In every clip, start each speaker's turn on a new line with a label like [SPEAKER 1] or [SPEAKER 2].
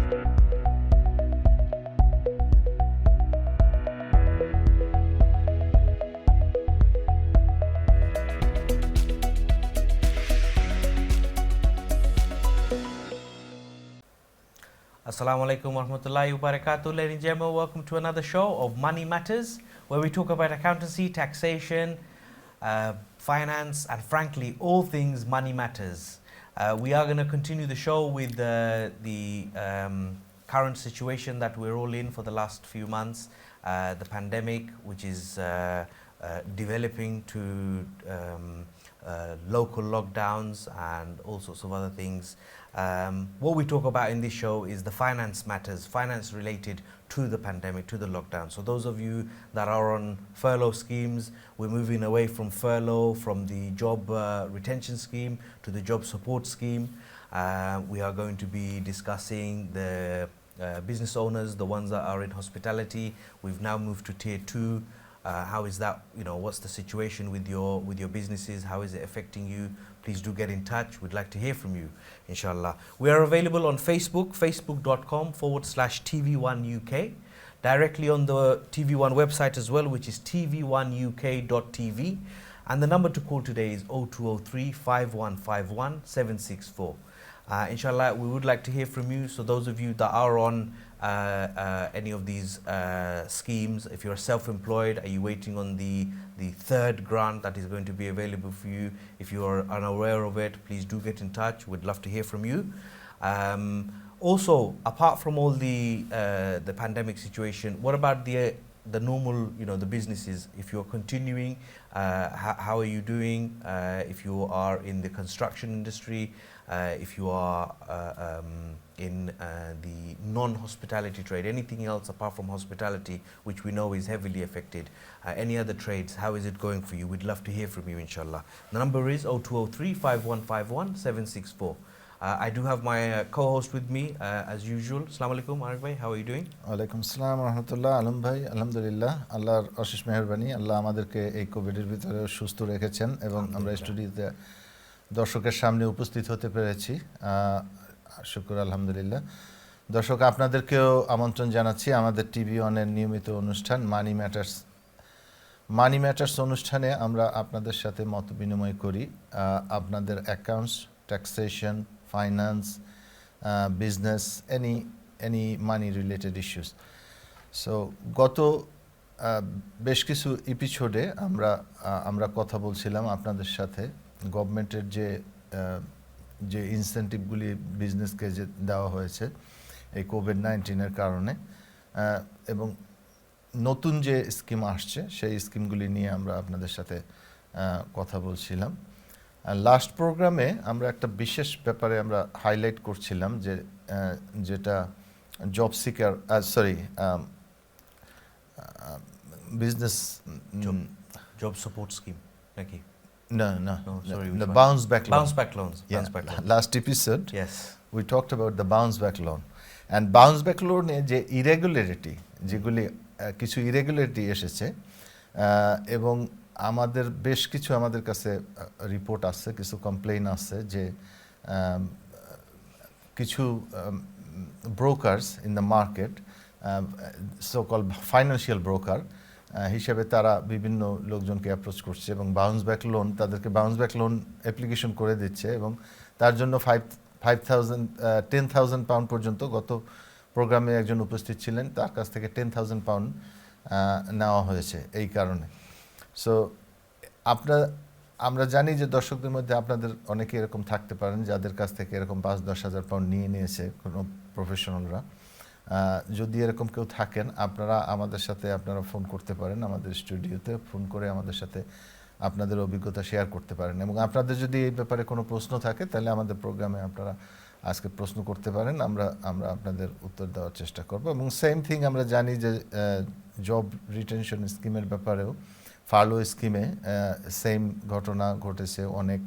[SPEAKER 1] Assalamu alaikum warahmatullahi wabarakatuh. Ladies and gentlemen, welcome to another show of Money Matters, where we talk about accountancy, taxation, finance, and frankly, all things money matters. We are going to continue the show with the current situation that we're all in for the last few months, the pandemic, which is developing to local lockdowns and all sorts of other things. What we talk about in this show is the finance matters, finance related to the pandemic, to the lockdown. So those of you that are on furlough schemes, we're moving away from furlough, from the job retention scheme to the job support scheme. We are going to be discussing the business owners, the ones that are in hospitality. We've now moved to tier 2. How is that, what's the situation with your businesses? How is it affecting you? Please do get in touch. We'd like to hear from you, inshallah. We are available on Facebook, facebook.com/TV1UK. Directly on the TV1 website as well, which is tv1uk.tv. And the number to call today is 0203 5151 764. Inshallah, we would like to hear from you. So those of you that are on any of these schemes, if you're self-employed, are you waiting on the third grant that is going to be available for you? If you are unaware of it, please do get in touch. We'd love to hear from you. Also, apart from all the pandemic situation, what about the normal, the businesses? If you're continuing, how are you doing? If you are in the construction industry, if you are in the non-hospitality trade, anything else apart from hospitality, which we know is heavily affected, any other trades, how is it going for you? We'd love to hear from you, inshallah. The number is 0203 5151 764. I do have my co-host with me as usual. Assalamu alaikum, Arif bhai, how are you doing?
[SPEAKER 2] Walaikum assalam wa rahmatullah. Alam bhai, alhamdulillah, Allahর অশেষ মেহেরবানি, আল্লাহ আমাদেরকে এই কোভিডের ভিতরে সুস্থ রেখেছেন এবং আমরা স্টুডিওতে দর্শকের সামনে উপস্থিত হতে পেরেছি। শুকর আলহামদুলিল্লাহ। দর্শক, আপনাদেরকেও আমন্ত্রণ জানাচ্ছি আমাদের টিভি ওয়ানের নিয়মিত অনুষ্ঠান মানি ম্যাটার্স অনুষ্ঠানে আমরা আপনাদের সাথে মত বিনিময় করি আপনাদের accounts, taxation, finance, business, any money related issues. So গত বেশ কিছু এপিসোডে আমরা কথা বলছিলাম আপনাদের সাথে গভর্নমেন্টের যে ইনসেন্টিভগুলি বিজনেসকে যে দেওয়া হয়েছে এই কোভিড-19 কারণে, এবং নতুন যে স্কিম আসছে সেই স্কিমগুলি নিয়ে আমরা আপনাদের সাথে কথা বলছিলাম। লাস্ট প্রোগ্রামে আমরা একটা বিশেষ ব্যাপারে আমরা হাইলাইট করছিলাম যেটা job seeker business
[SPEAKER 1] job support scheme নাকি?
[SPEAKER 2] No, the bounce back loans.
[SPEAKER 1] Yeah.
[SPEAKER 2] Last episode,
[SPEAKER 1] yes,
[SPEAKER 2] we talked about the bounce back loan. And bounce back loan যে irregularity, যেগুলি কিছু irregularity এসেছে এবং আমাদের বেশ কিছু আমাদের কাছে রিপোর্ট আসছে, কিছু কমপ্লেইন আসছে যে কিছু brokers in the market, so call financial broker হিসেবে তারা বিভিন্ন লোকজনকে অ্যাপ্রোচ করছে এবং তাদেরকে বাউন্স ব্যাক লোন অ্যাপ্লিকেশন করে দিচ্ছে এবং তার জন্য 10,000 পাউন্ড পর্যন্ত, গত প্রোগ্রামে একজন উপস্থিত ছিলেন, তার কাছ থেকে 10,000 পাউন্ড নেওয়া হয়েছে এই কারণে। সো আমরা জানি যে দর্শকদের মধ্যে আপনাদের অনেকে এরকম থাকতে পারেন যাদের কাছ থেকে এরকম 5-10 হাজার পাউন্ড নিয়েছে কোনো প্রফেশনালরা। যদি এরকম কেউ থাকেন, আমাদের সাথে ফোন করতে পারেন, আমাদের স্টুডিওতে ফোন করে আমাদের সাথে আপনাদের অভিজ্ঞতা শেয়ার করতে পারেন এবং আপনাদের যদি এই ব্যাপারে কোনো প্রশ্ন থাকে তাহলে আমাদের প্রোগ্রামে আপনারা আজকে প্রশ্ন করতে পারেন, আমরা আপনাদের উত্তর দেওয়ার চেষ্টা করব। এবং সেম থিং আমরা জানি যে জব রিটেনশন স্কিমের ব্যাপারেও ফার্লো স্কিমে সেম ঘটনা ঘটেছে। অনেক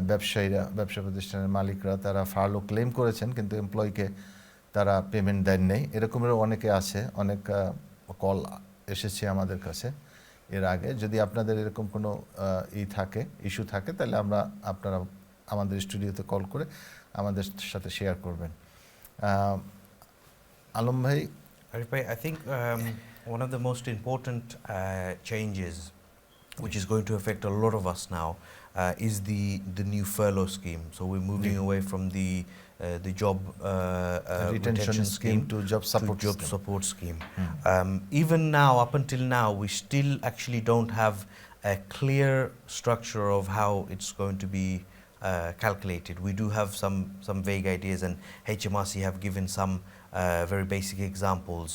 [SPEAKER 2] ব্যবসা প্রতিষ্ঠানের মালিকরা তারা ফার্লো ক্লেম করেছেন কিন্তু এমপ্লয়িকে তারা পেমেন্ট দেন নেই। এরকমেরও অনেকে আছে, অনেক কল এসেছে আমাদের কাছে এর আগে। যদি আপনাদের এরকম কোনো ইস্যু থাকে তাহলে আমাদের স্টুডিওতে কল করে আমাদের সাথে শেয়ার করবেন। আলম ভাই,
[SPEAKER 1] Arif bhai, I think one of the most important changes which is going to affect a lot of us now is the new furlough scheme. So we're moving away from the job
[SPEAKER 2] retention scheme to job
[SPEAKER 1] support scheme. Even now, up until now, we still actually don't have a clear structure of how it's going to be calculated. We do have some vague ideas, and HMRC have given some very basic examples.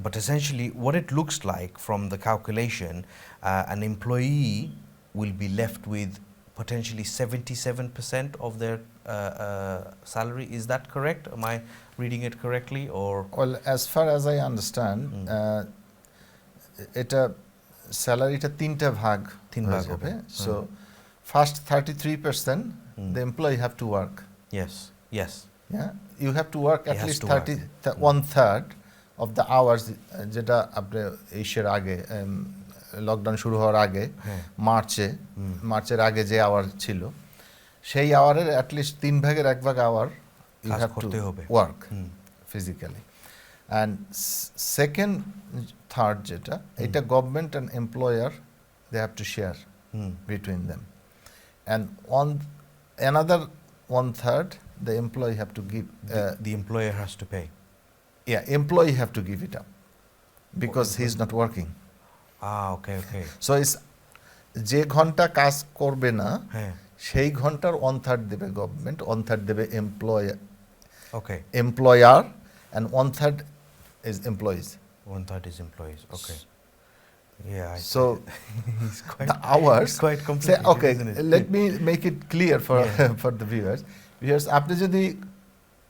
[SPEAKER 1] But essentially, what it looks like from the calculation, an employee will be left with potentially 77% of their salary. Is that correct? Am I reading it correctly? Or
[SPEAKER 2] well, as far as I understand, এটা স্যালারিটা তিনটা ভাগ হবে। So first 33% the employee have to work.
[SPEAKER 1] Yes.
[SPEAKER 2] Yeah, you have to work at least 1/3 of the hours যেটা আপনি এর আগে lockdown শুরু হওয়ার আগে মার্চের আগে যে আওয়ার ছিল সেই আওয়ারের at least 3 ভাগের 1 ভাগ hour you have to work physically. And second third যেটা এটা government and employer they have to share between them. And on another 1/3 the employee have to give
[SPEAKER 1] the employer has to pay.
[SPEAKER 2] Yeah, employee have to give it up because he is not working.
[SPEAKER 1] Okay.
[SPEAKER 2] So is যে ঘন্টা কাজ করবে না সেই ঘন্টার 1/3 দেবে government, 1/3 দেবে employer, and 1/3 is employees.
[SPEAKER 1] 1/3 is employees. Okay. Yeah.
[SPEAKER 2] So
[SPEAKER 1] it's quite,
[SPEAKER 2] the hours.
[SPEAKER 1] It's quite complicated.
[SPEAKER 2] Okay,
[SPEAKER 1] isn't it?
[SPEAKER 2] let me make it clear for the viewers. Because আপনি যদি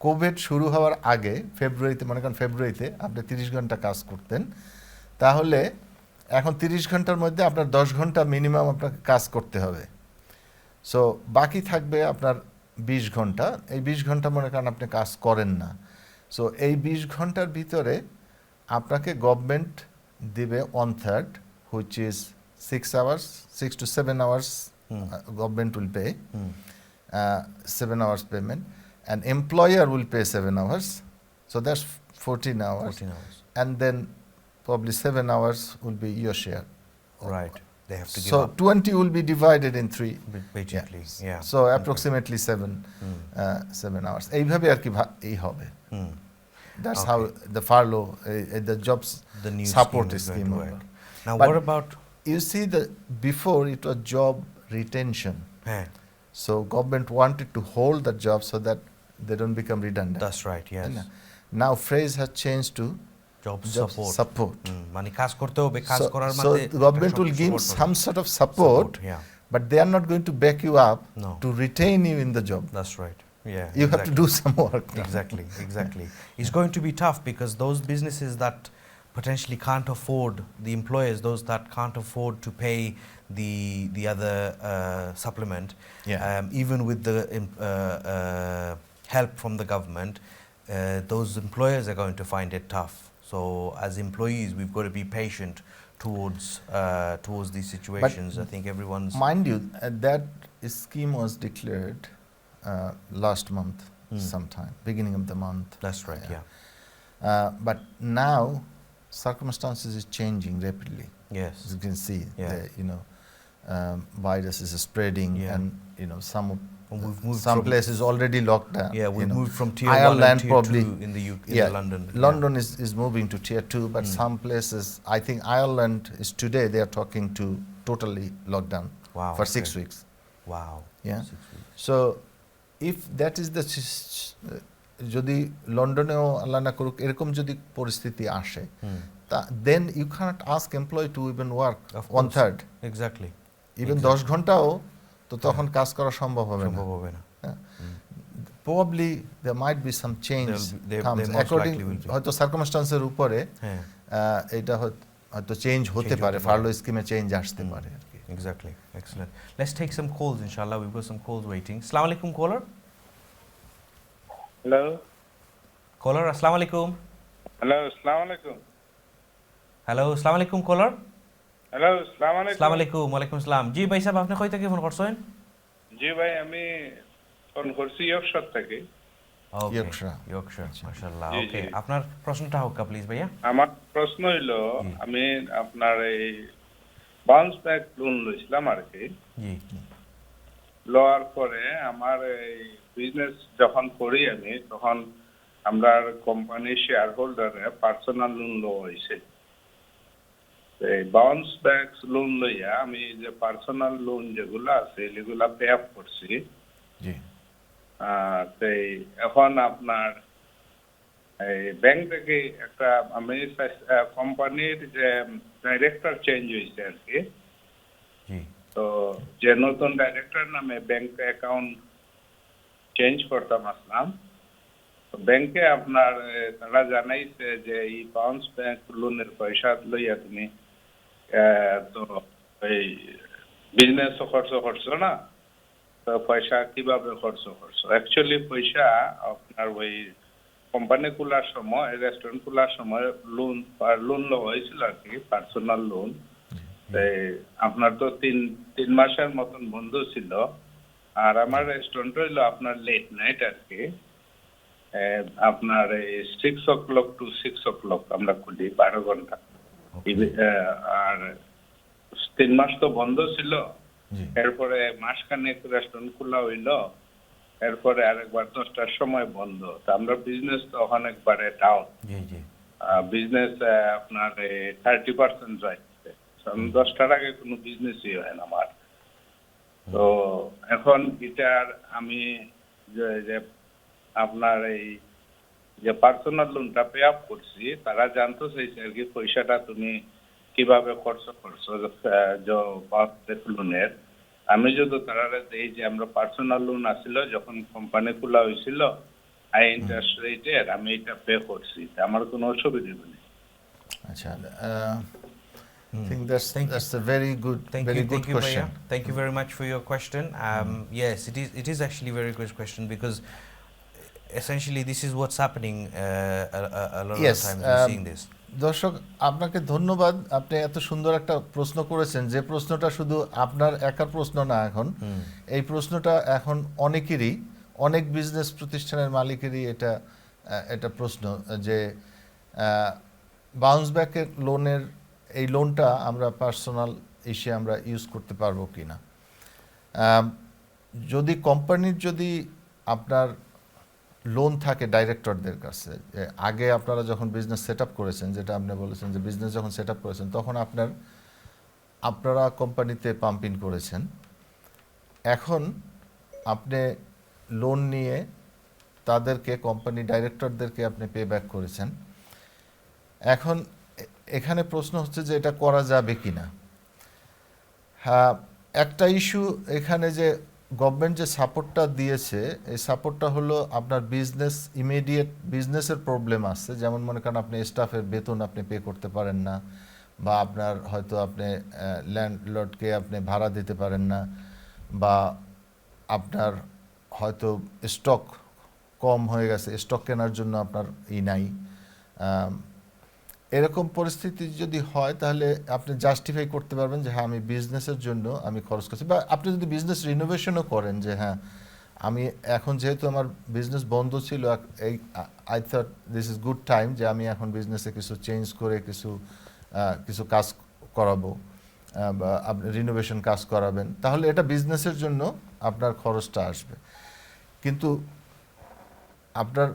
[SPEAKER 2] কোভিড শুরু হওয়ার আগে মনে করেন ফেব্রুয়ারিতে আপনি 30 ঘন্টা কাজ করতেন, তাহলে এখন 30 ঘন্টার মধ্যে আপনার 10 ঘন্টা মিনিমাম আপনাকে কাজ করতে হবে। সো বাকি থাকবে আপনার 20 ঘন্টা। এই 20 ঘন্টা মনে করেন আপনি কাজ করেন না। সো এই 20 ঘন্টার ভিতরে আপনাকে গভর্নমেন্ট দিবে 1/3, which is 6 to 7 hours government will pay, 7 hours payment, and employer will pay 7 hours. So that's 14 hours. And then probably 7 hours will be your share.
[SPEAKER 1] Right. They have to give
[SPEAKER 2] so
[SPEAKER 1] up.
[SPEAKER 2] 20 will be divided in 3.
[SPEAKER 1] Basically, yeah.
[SPEAKER 2] So approximately 7 hours. এইভাবে আর কি এই হবে। That's how the furlough, the jobs
[SPEAKER 1] the new
[SPEAKER 2] support
[SPEAKER 1] scheme
[SPEAKER 2] will work.
[SPEAKER 1] Now,
[SPEAKER 2] But
[SPEAKER 1] what about
[SPEAKER 2] you see, before it was job retention. So government wanted to hold the job so that they don't become redundant.
[SPEAKER 1] That's right. Yes.
[SPEAKER 2] Now phrase has changed to
[SPEAKER 1] job support.
[SPEAKER 2] মানে
[SPEAKER 1] কাজ করতে হবে, কাজ করার
[SPEAKER 2] so the government will give some sort of support, but they are not going to back you up to retain you in the job.
[SPEAKER 1] That's right. Yeah,
[SPEAKER 2] you have to do some work now.
[SPEAKER 1] Exactly. It's going to be tough because those businesses that potentially can't afford, the employers, those that can't afford to pay the other supplement, even with the help from the government, those employers are going to find it tough. So as employees, we've got to be patient towards these situations. But I think everyone's...
[SPEAKER 2] Mind you, that scheme was declared last month sometime, beginning of the month.
[SPEAKER 1] That's right, yeah.
[SPEAKER 2] But now circumstances is changing rapidly.
[SPEAKER 1] Yes.
[SPEAKER 2] As you can see, virus is spreading, and some places already locked down.
[SPEAKER 1] Yeah, we've moved from tier
[SPEAKER 2] Ireland
[SPEAKER 1] 1 and tier
[SPEAKER 2] probably
[SPEAKER 1] 2 in the UK, in London.
[SPEAKER 2] London is moving to tier 2, but some places, I think Ireland is today, they are talking to totally lockdown for 6 weeks.
[SPEAKER 1] Wow.
[SPEAKER 2] Yeah. 6 weeks. So if that is the যদি লন্ডনেও আল্লাহ না করুক এরকম যদি পরিস্থিতি আসে, then you cannot ask employee to even work 1/3.
[SPEAKER 1] Exactly.
[SPEAKER 2] Even 10 ঘন্টাও তো তখন কাজ করা সম্ভব হবে না। Probably there might be some change comes according হয়তো সার্কামস্ট্যান্সের উপরে এটা হয়তো চেঞ্জ হতে পারে, ফার্লো স্কিমে চেঞ্জ আসতে পারে আর কি।
[SPEAKER 1] Exactly. Excellent. Let's take some calls, inshallah. We've got some calls waiting. Assalamu alaikum, caller.
[SPEAKER 3] Hello.
[SPEAKER 1] Caller, assalamu alaikum.
[SPEAKER 3] Hello, assalamu alaikum.
[SPEAKER 1] Hello, assalamu alaikum, caller.
[SPEAKER 3] Hello, assalamu alaikum.
[SPEAKER 1] Assalamu alaikum, walaikum salam. জি ভাই সাহেব, আপনি কই থেকে phone করছেন?
[SPEAKER 3] জি ভাই, আমি phone করছি Yorkshire থেকে।
[SPEAKER 1] ওকে
[SPEAKER 2] ইয়র্কশায়ার।
[SPEAKER 1] ইয়র্কশায়ার, মাশাআল্লাহ।
[SPEAKER 3] জি,
[SPEAKER 1] ওকে,
[SPEAKER 3] জি।
[SPEAKER 1] আপনার প্রশ্নটা হোক প্লিজ ভাইয়া।
[SPEAKER 3] আমার প্রশ্ন হইলো,
[SPEAKER 1] জি।
[SPEAKER 3] আমি আপনার এই বাউন্স ব্যাক লোন লইছিলাম আর কি।
[SPEAKER 1] জি
[SPEAKER 3] লওয়ার পরে আমার এই বিজনেস যখন করি আমি, তখন আমরা কোম্পানির শেয়ার হোল্ডারে পার্সোনাল লোন লওয়া হয়েছে। এই বাউন্স ব্যাক লোন লইয়া আমি যে পার্সোনাল লোন যেগুলো আছে এগুলা পে আপ করছি।
[SPEAKER 2] জি
[SPEAKER 3] এখন আপনার এই ব্যাংক থেকে একটা আমি কোম্পানির যে ডাইরেক্টর চেঞ্জ হয়েছে আর কি।
[SPEAKER 1] জি
[SPEAKER 3] তো যে নতুন ডাইরেক্টর নামে ব্যাংক অ্যাকাউন্ট চেঞ্জ করতাম আসলাম, তো ব্যাংকে আপনার তারা জানাইছে যে এই বাউন্স ব্যাংক লোনের পয়সা লইয়া তুমি তো এই বিজনেস খরচ করছো না, তো পয়সা কিভাবে খরচ করছো? অ্যাকচুয়ালি পয়সা আপনার ওই কোম্পানি খোলার সময়, রেস্টুরেন্ট খোলার সময় লোন লওয়া হয়েছিল আর কি, পার্সোনাল লোন। আপনার তো তিন মাসের মতন বন্ধ ছিল। আর আমার রেস্টুরেন্ট হইলো আপনার লেট নাইট আর কি, আপনার এই 6 o'clock to 6 o'clock আমরা খুলি, 12 ঘন্টা। আর 3 মাস তো বন্ধ ছিল।
[SPEAKER 2] জি
[SPEAKER 3] এরপরে মাসখানেক রেস্টুরেন্ট খোলা হইলো, এরপরে আরেকবার 10টার সময় বন্ধ। তো আমরা বিজনেস তো অনেকবারে ডাউন,
[SPEAKER 1] জি জি
[SPEAKER 3] বিজনেস আপনার 30% যাইছে। 10টার আগে কোনো বিজনেসই হয় না আমার। তো এখন এটার আমি যে আপনার এই যে পার্সোনাল লোনটা পে আপ করছি, তারা জানতে চাইছে আর কি পয়সাটা তুমি কিভাবে খরচ করছো লোনের। আমি যদি তারা দেই যে আমরা পার্সোনাল লোন আসছিল যখন কোম্পানি খোলা হয়েছিল হাই ইন্টারেস্ট রেটের, আমি এটা পে করছি, আমার কোনো অসুবিধা নেই।
[SPEAKER 2] আচ্ছা I think that's a very good question.
[SPEAKER 1] Bhaiya. Thank you very much for your question. Yes, it is actually a very good question because essentially this is what's happening a lot
[SPEAKER 2] Yes,
[SPEAKER 1] of times we're seeing this.
[SPEAKER 2] দর্শক আপনাকে ধন্যবাদ, আপনি এত সুন্দর একটা প্রশ্ন করেছেন যে প্রশ্নটা শুধু আপনার একার প্রশ্ন না, এখন এই প্রশ্নটা এখন অনেকেরই, অনেক বিজনেস প্রতিষ্ঠানের মালিকেরই এটা প্রশ্ন যে বাউন্স ব্যাকের লোনের এই লোনটা আমরা পার্সোনাল এসে আমরা ইউজ করতে পারবো কি না। যদি কোম্পানির যদি আপনার লোন থাকে ডাইরেক্টরদের কাছে, আগে আপনারা যখন বিজনেস সেট আপ করেছেন, যেটা আপনি বলেছেন যে বিজনেস যখন সেট আপ করেছেন তখন আপনারা কোম্পানিতে পাম্প ইন করেছেন, এখন আপনি লোন নিয়ে তাদেরকে কোম্পানি ডাইরেক্টরদেরকে আপনি পে ব্যাক করেছেন। এখন এখানে প্রশ্ন হচ্ছে যে এটা করা যাবে কি না। হ্যাঁ, একটা ইস্যু এখানে যে গভর্নমেন্ট যে সাপোর্টটা দিয়েছে, এই সাপোর্টটা হলো আপনার ইমিডিয়েট বিজনেসের প্রবলেম আসছে, যেমন মনে করেন আপনি স্টাফের বেতন আপনি পে করতে পারেন না, বা আপনার হয়তো আপনি ল্যান্ডলর্ডকে আপনি ভাড়া দিতে পারেন না, বা আপনার হয়তো স্টক কম হয়ে গেছে, স্টক কেনার জন্য আপনার নাই। এরকম পরিস্থিতি যদি হয় তাহলে আপনি জাস্টিফাই করতে পারবেন যে হ্যাঁ আমি বিজনেসের জন্য আমি খরচ করছি, বা আপনি যদি বিজনেস রিনোভেশনও করেন যে হ্যাঁ আমি এখন যেহেতু আমার বিজনেস বন্ধ ছিল, I thought this is good time যে আমি এখন বিজনেসে কিছু চেঞ্জ করে কিছু কাজ করাবো, বা আপনি রিনোভেশন কাজ করাবেন, তাহলে এটা বিজনেসের জন্য আপনার খরচটা আসবে। কিন্তু আপনার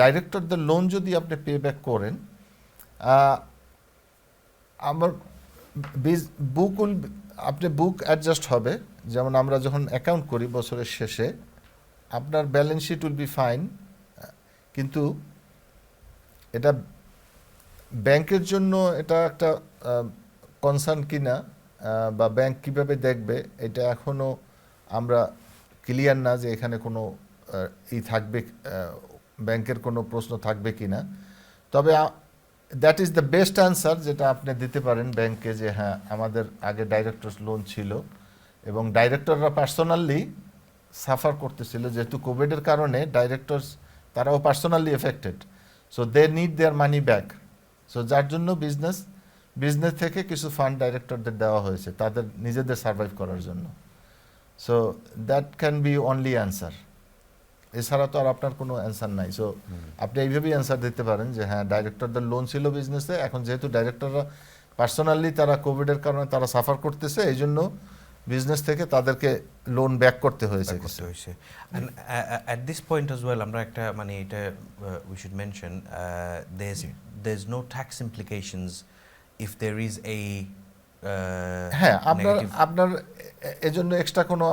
[SPEAKER 2] ডাইরেক্টরদের লোন যদি আপনি পে ব্যাক করেন, আমার বুক অ্যাডজাস্ট হবে। যেমন আমরা যখন অ্যাকাউন্ট করি বছরের শেষে, আপনার balance sheet will be fine, কিন্তু এটা ব্যাংকের জন্য এটা একটা কনসার্ন কিনা, বা ব্যাংক কিভাবে দেখবে এটা এখনও আমরা ক্লিয়ার না যে এখানে কোনো থাকবে, ব্যাংকের কোনো প্রশ্ন থাকবে কিনা। তবে that is the best answer যেটা আপনি দিতে পারেন ব্যাংকে, যে হ্যাঁ আমাদের আগে ডাইরেক্টরস লোন ছিল এবং ডাইরেক্টররা পার্সোনালি সাফার করতেছিল, যেহেতু কোভিডের কারণে ডাইরেক্টরস তারাও personally affected, so they need their money back. So যার জন্য বিজনেস থেকে কিছু ফান্ড ডাইরেক্টরদের দেওয়া হয়েছে তাদের নিজেদের সার্ভাইভ করার জন্য। So that can be only answer. এছাড়া তো আর আপনার কোনো অ্যান্সার নাই। সো আপনি এইভাবেই অ্যান্সার দিতে পারেন যে হ্যাঁ, ডাইরেক্টরদের লোন ছিল বিজনেসে, এখন যেহেতু ডাইরেক্টররা পার্সোনালি তারা কোভিডের কারণে তারা সাফার করতেছে, এই জন্য বিজনেস থেকে তাদেরকে লোন ব্যাক করতে হয়েছে।
[SPEAKER 1] করতে হয়েছে। And at this point as well, আমরা একটা মানে এটা we should mention there's no tax implications if there is a
[SPEAKER 2] হ্যাঁ, আপনার
[SPEAKER 1] negative-
[SPEAKER 2] আপনার এজন্য এক্সট্রা কোনো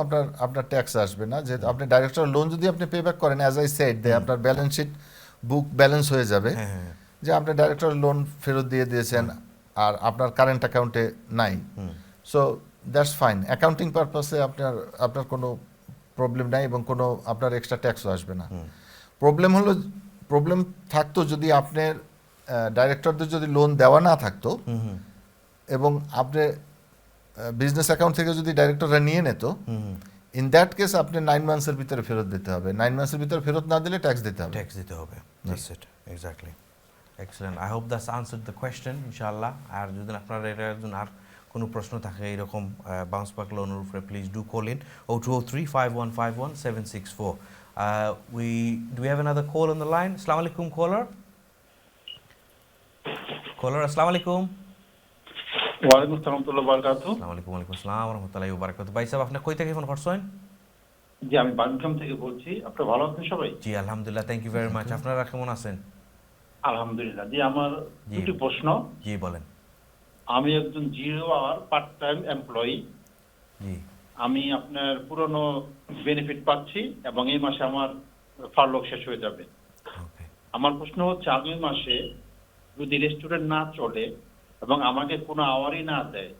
[SPEAKER 2] আপনার ট্যাক্স আসবে না। যেহেতু আপনি ডাইরেক্টর লোন যদি আপনি পে ব্যাক করেন, অ্যাজ আই সেড, আপনার ব্যালেন্স শিট বুক ব্যালেন্স হয়ে যাবে
[SPEAKER 1] হ্যাঁ,
[SPEAKER 2] যে আপনি ডাইরেক্টর লোন ফেরত দিয়ে দিয়েছেন আর আপনার কারেন্ট অ্যাকাউন্টে নাই। সো দ্যাটস ফাইন, অ্যাকাউন্টিং পারপাসে আপনার কোনো প্রবলেম নাই এবং কোনো আপনার এক্সট্রা ট্যাক্সও আসবে না। প্রবলেম থাকতো যদি আপনার ডাইরেক্টরদের যদি লোন দেওয়া না থাকতো এবং আপনি বিজনেস অ্যাকাউন্ট থেকে যদি ডাইরেক্টররা নিয়ে নিত, ইন দ্যাট কেস আপনি 9 মান্থসের ভিতরে ফেরত দিতে হবে। 9 মান্থসের ভিতরে ফেরত না দিলে ট্যাক্স দিতে হবে।
[SPEAKER 1] ট্যাক্স দিতে হবে। That's it, exactly. Excellent. I hope that's answered the question, ইনশাআল্লাহ। আর যদি আপনার এটা একজন আর কোনো প্রশ্ন থাকে এরকম বাউন্স ব্যাক লোনের উপরে, please do call in 0203-5151-764. Do we have another call on the line? Assalamu alaikum, caller. Assalamu alaikum.
[SPEAKER 4] ওয়ালাইকুম আসসালাম ওয়া বারাকাতুহু।
[SPEAKER 1] আসসালামু আলাইকুম। ওয়ালাইকুম আসসালাম ওয়া রাহমাতুল্লাহি ওয়া বারাকাতুহু। ভাই সাহেব, আপনি কই থেকে ফোন করছেন?
[SPEAKER 4] জি, আমি বার্মিংহাম থেকে বলছি। আপনি ভালো আছেন সবাই?
[SPEAKER 1] জি আলহামদুলিল্লাহ, থ্যাংক ইউ ভেরি মাচ। আপনারা কেমন আছেন?
[SPEAKER 4] আলহামদুলিল্লাহ। জি, আমার
[SPEAKER 1] জি।
[SPEAKER 4] দুটি প্রশ্ন।
[SPEAKER 1] জি বলেন।
[SPEAKER 4] আমি একজন 0 আওয়ার পার্ট টাইম এমপ্লয়ি।
[SPEAKER 1] জি
[SPEAKER 4] আমি আপনার পুরনো বেনিফিট পাচ্ছি এবং এই মাসে আমার ফারলোক শেষ হয়ে যাবে।
[SPEAKER 1] ওকে।
[SPEAKER 4] আমার প্রশ্ন হচ্ছে, আগামী মাসে যদি রেস্টুরেন্ট না চলে এবং আমাকে কোনো আওয়ারই না দেয়,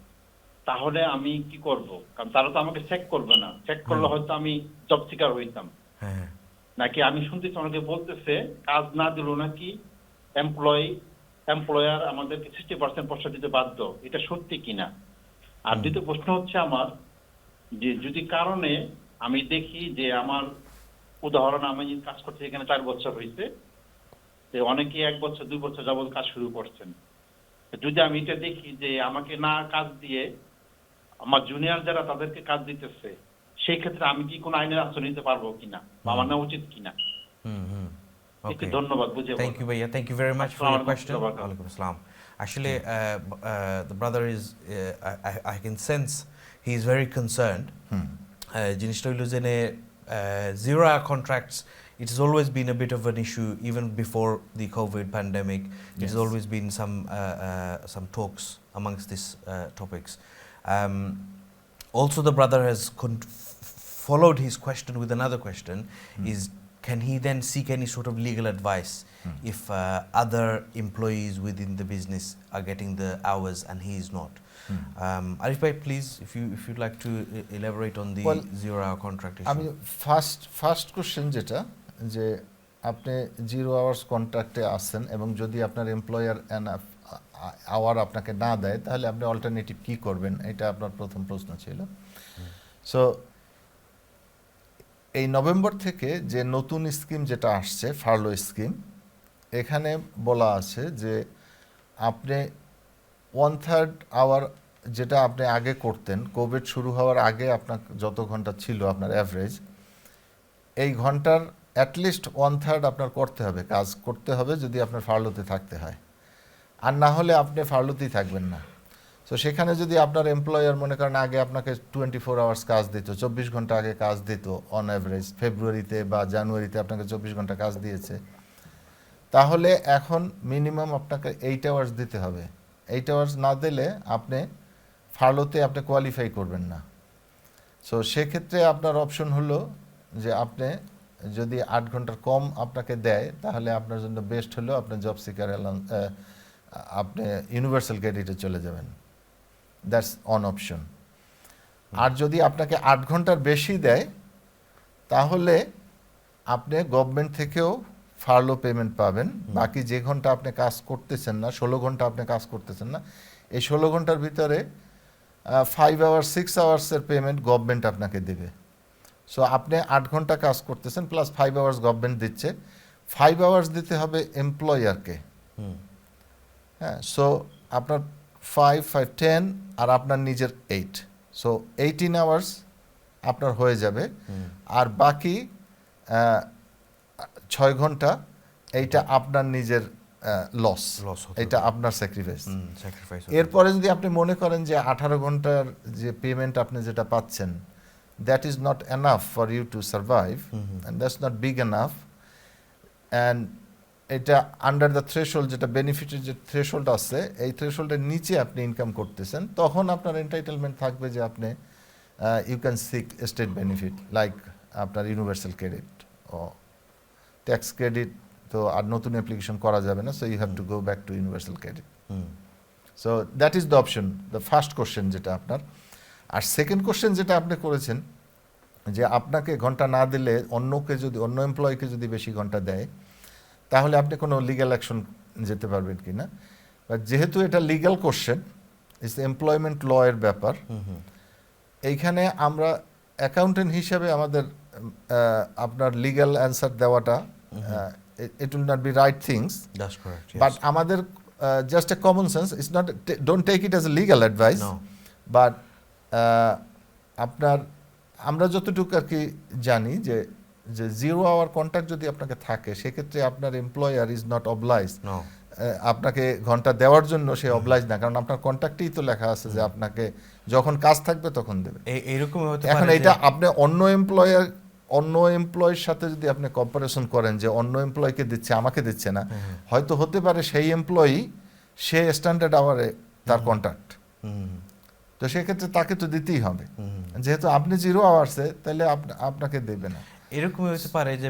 [SPEAKER 4] তাহলে আমি কি করব? কারণ তারা তো আমাকে চেক করবে না। চেক করলে হয়তো আমি জব সিকার হইতাম।
[SPEAKER 1] হ্যাঁ
[SPEAKER 4] নাকি আমি শুনতেছি অনেকে বলতেছে কাজ না দিল নাকি এমপ্লয়ার আমাদেরকে 60% পয়সা দিতে বাধ্য। এটা সত্যি কিনা? আর দ্বিতীয় প্রশ্ন হচ্ছে আমার, যে যদি কারণে আমি দেখি যে আমার উদাহরণ, আমি কাজ করতে এখানে 4 বছর হয়েছে, যে অনেকে 1 বছর 2 বছর যাবত কাজ শুরু করছেন। যদি আমি এটা দেখি যে আমাকে না কাজ দিয়ে আমার জুনিয়র যারা তাদেরকে কাজ দিতেছে, সেই ক্ষেত্রে আমি কি কোনো আইনের আশ্রয় নিতে পারবো কিনা বা আমার নেওয়া উচিত কিনা?
[SPEAKER 1] ওকে,
[SPEAKER 4] ধন্যবাদ। বুঝে
[SPEAKER 1] thank you bhaiya, thank you very much for your
[SPEAKER 4] Assalamu
[SPEAKER 1] question.
[SPEAKER 4] alaikum.
[SPEAKER 1] Walaikum assalam. Actually the brother is I can sense he is very concerned. জিনিসটা হইলো যে zero hour contracts, it has always been a bit of an issue even before the COVID pandemic. It has always been some talks amongst these topics. Also the brother has followed his question with another question, is can he then seek any sort of legal advice if other employees within the business are getting the hours and he is not? Arif bhai, please, if you'd like to elaborate on the zero hour contract issue.
[SPEAKER 2] আমি first question যেটা, যে আপনি 0 hours কন্ট্রাক্টে আসছেন এবং যদি আপনার employer hour আপনাকে না দেয়, তাহলে আপনি অল্টারনেটিভ কি করবেন, এটা আপনার প্রথম প্রশ্ন ছিল। সো এই নভেম্বর থেকে যে নতুন স্কিম যেটা আসছে, ফার্লো স্কিম, এখানে বলা আছে যে আপনি 1/3 আওয়ার যেটা আপনি আগে করতেন, কোভিড শুরু হওয়ার আগে আপনার যত ঘন্টা ছিল আপনার অ্যাভারেজ, এই ঘন্টার অ্যাটলিস্ট 1/3 আপনার করতে হবে, কাজ করতে হবে যদি আপনার ফার্লোতে থাকতে হয়। আর না হলে আপনি ফার্লোতেই থাকবেন না। তো সেখানে যদি আপনার এমপ্লয়ার মনে করেন আগে আপনাকে 24 আওয়ার্স কাজ দিত, 24 ঘন্টা আগে কাজ দিত অন অ্যাভারেজ, ফেব্রুয়ারিতে বা জানুয়ারিতে আপনাকে 24 ঘন্টা কাজ দিয়েছে, তাহলে এখন মিনিমাম আপনাকে 8 আওয়ার্স দিতে হবে। 8 আওয়ার্স না দিলে আপনি ফার্লোতে আপনি কোয়ালিফাই করবেন না। সো সেক্ষেত্রে আপনার অপশন হলো যে আপনি যদি 8 ঘন্টার কম আপনাকে দেয়, তাহলে আপনার জন্য বেস্ট হলো আপনি জব সিকার আপনি ইউনিভার্সাল ক্রেডিটে চলে যাবেন। That's on option. আর যদি আপনাকে 8 ঘন্টার বেশি দেয়, তাহলে আপনি গভর্নমেন্ট থেকেও ফার্লো পেমেন্ট পাবেন। বাকি যে ঘন্টা আপনি কাজ করতেছেন না, 16 ঘন্টা আপনি কাজ করতেছেন না, এই 16 ঘন্টার ভিতরে 5 আওয়ার্স 6 আওয়ার্সের পেমেন্ট গভর্নমেন্ট আপনাকে দেবে। সো আপনি 8 ঘন্টা কাজ করতেছেন প্লাস 5 আওয়ার্স গভর্নমেন্ট দিচ্ছে, 5 আওয়ার্স দিতে হবে এমপ্লয়ারকে। হ্যাঁ, সো আপনার 5, 10 আর আপনার নিজের 8, সো 18 আওয়ার্স আপনার হয়ে যাবে। আর বাকি 6 ঘন্টা এইটা আপনার নিজের লস,
[SPEAKER 1] Loss হতে
[SPEAKER 2] এটা
[SPEAKER 1] পারে।
[SPEAKER 2] আপনার স্যাক্রিফাইস।
[SPEAKER 1] স্যাক্রিফাইস
[SPEAKER 2] এরপরে যদি আপনি মনে করেন যে 18 ঘন্টার যে পেমেন্ট আপনি যেটা পাচ্ছেন that is not enough for you to survive and that's not big enough, and এটা আন্ডার দ্য থ্রেশহোল্ড, যেটা বেনিফিটের যে থ্রেশহোল্ড আছে এই থ্রেশহোল্ডের নিচে আপনি ইনকাম করতেছেন, তখন আপনার এন্টাইটেলমেন্ট থাকবে যে আপনি you can seek state benefit like আপনার ইউনিভার্সাল ক্রেডিট ও ট্যাক্স ক্রেডিট। তো আর নতুন অ্যাপ্লিকেশন করা যাবে না, so you have to go back to universal credit. So that is the option, the first question যেটা আপনার। আর সেকেন্ড কোশ্চেন যেটা আপনি করেছেন যে আপনাকে ঘন্টা না দিলে অন্য এমপ্লয়িকে যদি বেশি ঘন্টা দেয় তাহলে আপনি কোনো লিগ্যাল অ্যাকশন যেতে পারবেন কি না। বাট যেহেতু এটা লিগ্যাল কোশ্চেন, ইটস এমপ্লয়মেন্ট ল এর ব্যাপার, এইখানে আমরা অ্যাকাউন্টেন্ট হিসেবে আমাদের আপনার লিগ্যাল অ্যান্সার দেওয়াটা it will not be right things,
[SPEAKER 1] That's correct. Yes.
[SPEAKER 2] But আমাদের just a common sense, it's not, don't take it as a legal advice,
[SPEAKER 1] No.
[SPEAKER 2] But আপনার আমরা যতটুকু আর কি জানি যে 0 আওয়ার কন্ট্রাক্ট যদি আপনাকে থাকে সেক্ষেত্রে আপনার employer is not oblige
[SPEAKER 1] No.
[SPEAKER 2] আপনাকে ঘন্টা দেওয়ার জন্য সে অবলাইজ না, কারণ আপনার কন্ট্রাক্টেই তো লেখা আছে যে আপনাকে যখন কাজ থাকবে তখন দেবে।
[SPEAKER 1] এইরকম হতে
[SPEAKER 2] এখন
[SPEAKER 1] পারে
[SPEAKER 2] এটা
[SPEAKER 1] যে-
[SPEAKER 2] আপনি অন্য এমপ্লয়ের সাথে যদি আপনি কম্পারিজন করেন যে অন্য এমপ্লয়কে দিচ্ছে আমাকে দিচ্ছে না, হয়তো হতে পারে সেই এমপ্লয়ি সে স্ট্যান্ডার্ড আওয়ারে তার কন্ট্রাক্ট,
[SPEAKER 1] হুম,
[SPEAKER 2] তো সেক্ষেত্রে তাকে তো দিতেই হবে,
[SPEAKER 1] হুম।
[SPEAKER 2] যেহেতু আপনি 0 আওয়ার্সে তাহলে আপনাকে দেবে না।
[SPEAKER 1] এরকম হতে পারে যে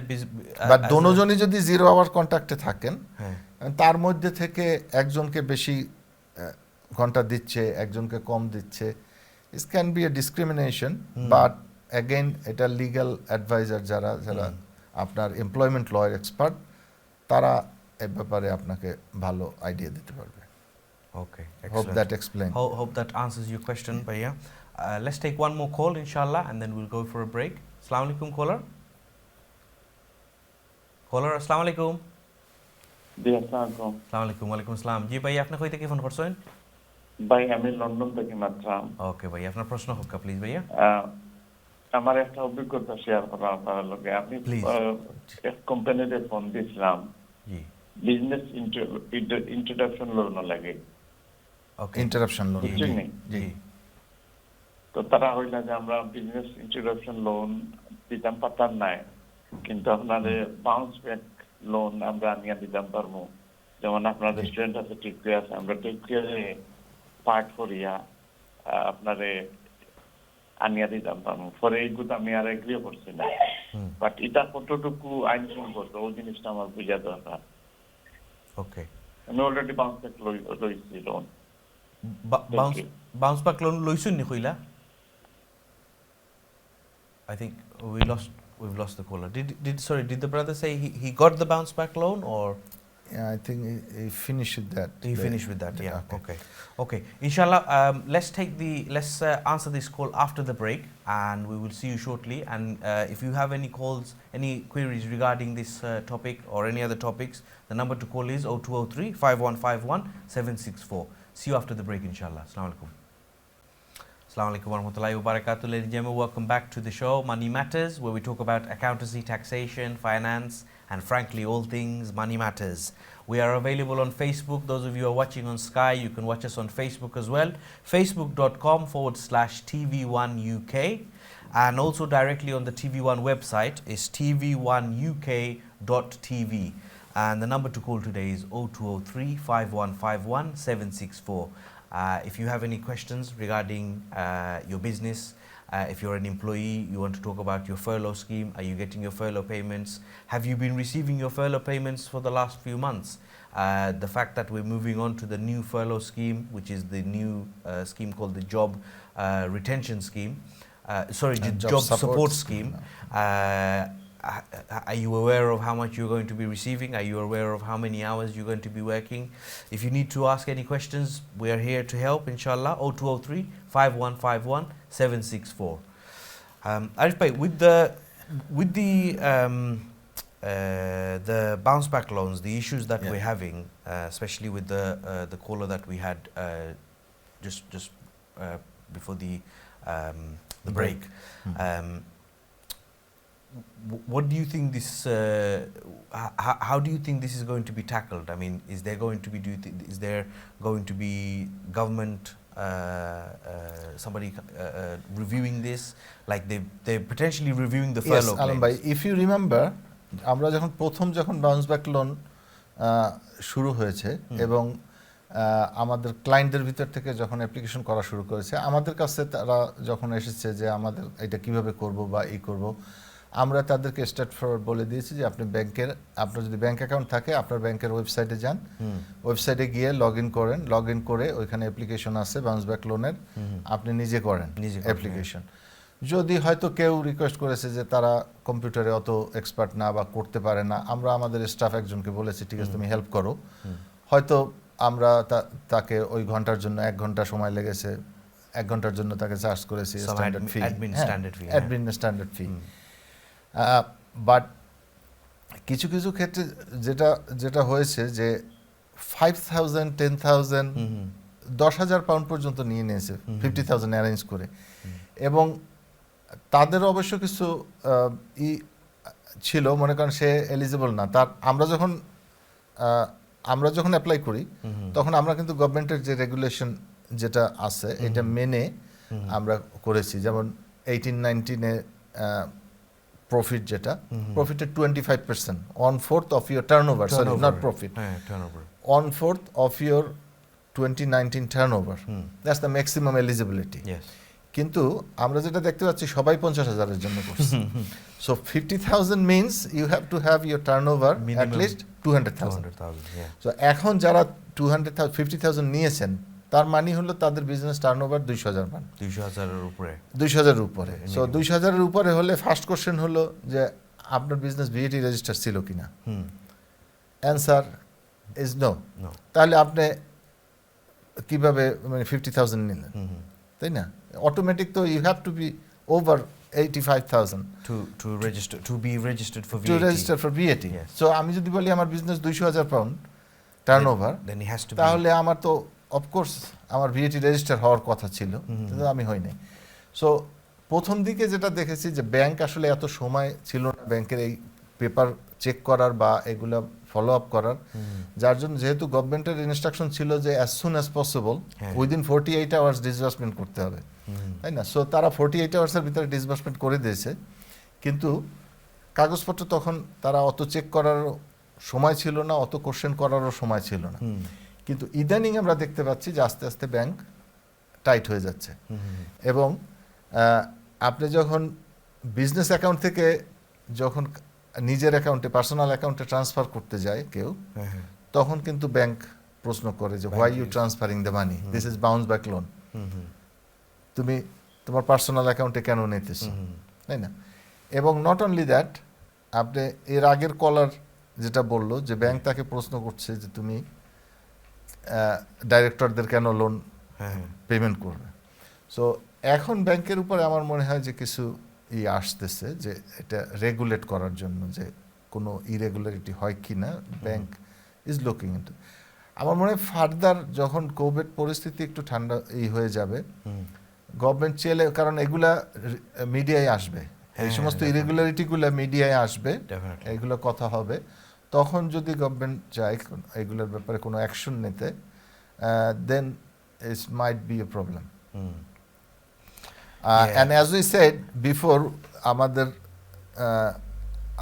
[SPEAKER 2] বাট দোনোজনই যদি 0 আওয়ার কন্ট্রাক্টে থাকেন
[SPEAKER 1] হ্যাঁ,
[SPEAKER 2] তার মধ্যে থেকে একজনকে বেশি ঘন্টা দিচ্ছে একজনকে কম দিচ্ছে, is can be a discrimination, but again এটা লিগ্যাল অ্যাডভাইজার যারা আপনার এমপ্লয়মেন্ট ল এর এক্সপার্ট তারা এ ব্যাপারে আপনাকে ভালো আইডিয়া দিতে পারবে।
[SPEAKER 1] okay,
[SPEAKER 2] hope
[SPEAKER 1] excellent.
[SPEAKER 2] That explain.
[SPEAKER 1] Hope that answers your question, Bhaiya. Let's take one more call, inshallah, and then we'll go for a break. Assalamu alaikum, caller. Caller, assalamu alaikum.
[SPEAKER 5] জি আসসালামু
[SPEAKER 1] Assalamu alaikum, walaikum assalam. জি ভাই, আপনি কই থেকে phone করছেন?
[SPEAKER 5] ভাই আমি London থেকে মাত্রাম।
[SPEAKER 1] ওকে ভাই, আপনার প্রশ্ন হোক প্লিজ ভাইয়া।
[SPEAKER 5] আমার একটা অভিজ্ঞতা শেয়ার করা আপনার লগে। আমি
[SPEAKER 1] Please.
[SPEAKER 5] এক কোম্পানিতে ফোন দিয়েছিলাম
[SPEAKER 1] জি,
[SPEAKER 5] বিজনেস ইন্ট্রোডাকশন লোন লাগে,
[SPEAKER 1] ওকে,
[SPEAKER 2] ইন্টারাপশন লোন।
[SPEAKER 1] জি,
[SPEAKER 5] বুঝছেন নি?
[SPEAKER 1] জি,
[SPEAKER 5] তো তারা হইলা যে আমরা বিজনেস ইন্ট্রোডাকশন লোন দিতাম পারতাম নাই, কিন্তু আপনাদের বাউন্স ব্যাক লোন আমরা নিয়ে দিতাম পারবো। যেমন আপনার রেস্টুরেন্ট আছে, ঠিক আছে, আমরা ঠিক পার্ট করিয়া আপনারে আনিয়া দিতাম পারবো। পরে এইগুলো আমি আর এগ্রিও করছি না, বাট এটা কতটুকু আইনসঙ্গত ওই জিনিসটা আমার বুঝা দরকার।
[SPEAKER 1] ওকে।
[SPEAKER 5] আমি অলরেডি বাউন্স ব্যাক লইছি লোন।
[SPEAKER 1] বাউন্স ব্যাক লোন লইছুন নি কইলা? I think we've lost the caller. Did the brother say he got the bounce back loan, or
[SPEAKER 2] I think he finished with that.
[SPEAKER 1] he finished with that? Yeah. Okay. Inshallah, let's answer this call after the break, and we will see you shortly. And if you have any calls, any queries regarding this topic or any other topics, the number to call is 0203 5151 764. See you after the break, inshallah. Assalamu alaikum. Assalamu alaikum warahmatullahi wabarakatuh. Ladies and gentlemen, welcome back to the show Money Matters, where we talk about accountancy, taxation, finance, and frankly all things money matters. We are available on Facebook. Those of you who are watching on Sky, you can watch us on Facebook as well. Facebook.com/TV1UK, and also directly on the TV1 website is tv1uk.tv. And the number to call today is 0203 5151 764. If you have any questions regarding your business, if you're an employee, you want to talk about your furlough scheme, are you getting your furlough payments? Have you been receiving your furlough payments for the last few months? The fact that we're moving on to the new furlough scheme, which is the new scheme called the job retention scheme, job support scheme. Are you aware of how much you're going to be receiving? Are you aware of how many hours you're going to be working? If you need to ask any questions, we are here to help, inshallah. 0203 5151 764. Arif bhai, with the bounce back loans, the issues that we're having, especially with the caller that we had just before the break. what do you think this? How do you think this is going to be tackled? I mean, is there going to be? Is there going to be government? Somebody reviewing this, like they're potentially reviewing the
[SPEAKER 2] Yes,
[SPEAKER 1] furlough
[SPEAKER 2] Alam
[SPEAKER 1] claims.
[SPEAKER 2] ভাই, if you remember, আমরা যখন bounce back loan শুরু হয়েছে এবং আমাদের ক্লায়েন্টদের ভিতর থেকে যখন অ্যাপ্লিকেশন করা শুরু করেছে, আমাদের কাছে তারা যখন এসেছে যে আমাদের এটা কিভাবে করব বা করব, আমরা তাদেরকে স্ট্রেট ফরওয়ার্ড বলে দিয়েছি যে আপনি আপনার যদি ব্যাংক অ্যাকাউন্ট থাকে আপনার ব্যাংকের ওয়েবসাইটে যান, ওয়েবসাইটে গিয়ে লগ ইন করে ওইখানে অ্যাপ্লিকেশন আছে বাউন্স ব্যাক লোনের, আপনি নিজে করেন অ্যাপ্লিকেশন। যদি হয়তো কেউ রিকোয়েস্ট করেছে যে তারা কম্পিউটারে অত এক্সপার্ট না বা করতে পারে না, আমরা আমাদের স্টাফ একজনকে বলেছি ঠিক আছে তুমি হেল্প করো, হয়তো আমরা তাকে ওই ঘন্টার জন্য 1 ঘন্টা সময় লেগেছে, 1 ঘন্টার জন্য তাকে চার্জ করেছি standard fee, admin standard fee. But কিছু কিছু ক্ষেত্রে যেটা হয়েছে যে 5,000, 10,000, 10,000 পাউন্ড পর্যন্ত নিয়ে নিয়েছে 50,000 অ্যারেঞ্জ করে। এবং তাদের অবশ্য কিছু ছিল, মনে করেন সে এলিজিবল না, আমরা যখন অ্যাপ্লাই করি তখন আমরা কিন্তু গভর্নমেন্টের যে রেগুলেশন যেটা আছে এটা মেনে আমরা করেছি। যেমন 18-19-এ প্রফিট যেটা, প্রফিটের 25%, 1/4 of your turnover, sorry, not profit,
[SPEAKER 1] turnover,
[SPEAKER 2] 1/4 of your 2019 turnover, that's the maximum eligibility.
[SPEAKER 1] Yes.
[SPEAKER 2] কিন্তু আমরা যেটা দেখতে পাচ্ছি সবাই 50,000-এর জন্য করছে। So 50,000 means you have to have your turnover at least 200,000. So এখন যারা 50,000 নিয়েছেন তার মানে হলো তাদের বিজনেস টার্নওভার 200,000 মান,
[SPEAKER 1] 200,000-এর উপরে,
[SPEAKER 2] 200,000-এর উপরে। সো 200,000-এর উপরে হলে ফার্স্ট কোশ্চেন হলো যে আপনার বিজনেস ভিএটি রেজিস্টার ছিল কিনা। Answer is no. তাহলে আপনি কিভাবে 50,000 নিলেন, তাই না? অটোমেটিক তো you have to be over 85,000
[SPEAKER 1] to register, to be registered for VAT.
[SPEAKER 2] To register for VAT.
[SPEAKER 1] Yes.
[SPEAKER 2] So আমি যদি বলি আমার business 200,000 pound turnover,
[SPEAKER 1] then it has to
[SPEAKER 2] তাহলে আমার তো অফকোর্স আমার ভিএটি রেজিস্টার হওয়ার কথা ছিল, কিন্তু আমি হই নাই। সো প্রথম দিকে যেটা দেখেছি যে ব্যাংক আসলে এত সময় ছিল না ব্যাংকের এই পেপার চেক করার বা এগুলা ফলো আপ করার, যার জন্য যেহেতু গভর্নমেন্টের ইনস্ট্রাকশন ছিল যে as soon as possible within 48 hours disbursement করতে হবে, তাই না? সো তারা 48 আওয়ার্সের ভিতরে ডিসবার্সমেন্ট করে দিয়েছে, কিন্তু কাগজপত্র তখন তারা অত চেক করার সময় ছিল না, অত কোশ্চেন করারও সময় ছিল না। কিন্তু ইদানিং আমরা দেখতে পাচ্ছি যে আস্তে আস্তে ব্যাংক টাইট হয়ে যাচ্ছে। এবং আপনি যখন বিজনেস অ্যাকাউন্ট থেকে যখন নিজের অ্যাকাউন্টে, পার্সোনাল অ্যাকাউন্টে ট্রান্সফার করতে যায় কেউ, তখন কিন্তু ব্যাংক প্রশ্ন করে যে why you transferring the money, this is bounce back loan, তুমি তোমার পার্সোনাল অ্যাকাউন্টে কেন নিতেছো, তাই না? এবং নট অনলি দ্যাট, আপনি এর আগের কলার যেটা বললো যে ব্যাংক তাকে প্রশ্ন করছে যে তুমি ডাইরেক্টরদের কেন লোন পেমেন্ট করবে। সো এখন ব্যাংকের উপরে আমার মনে হয় যে কিছু আসতেছে যে এটা রেগুলেট করার জন্য, যে কোনো ইরেগুলারিটি হয় কি না, ব্যাংক ইজ লুকিং ইনটু। আমার মনে হয় ফার্দার যখন কোভিড পরিস্থিতি একটু ঠান্ডা হয়ে যাবে, গভর্নমেন্ট চেলে, কারণ এগুলা মিডিয়ায় আসবে, এই সমস্ত ইরেগুলারিটিগুলো মিডিয়ায় আসবে, এগুলো কথা হবে, তখন যদি গভর্নমেন্ট চায় এগুলোর ব্যাপারে কোনো অ্যাকশন নিতে, then it might be a problem. And as we said before,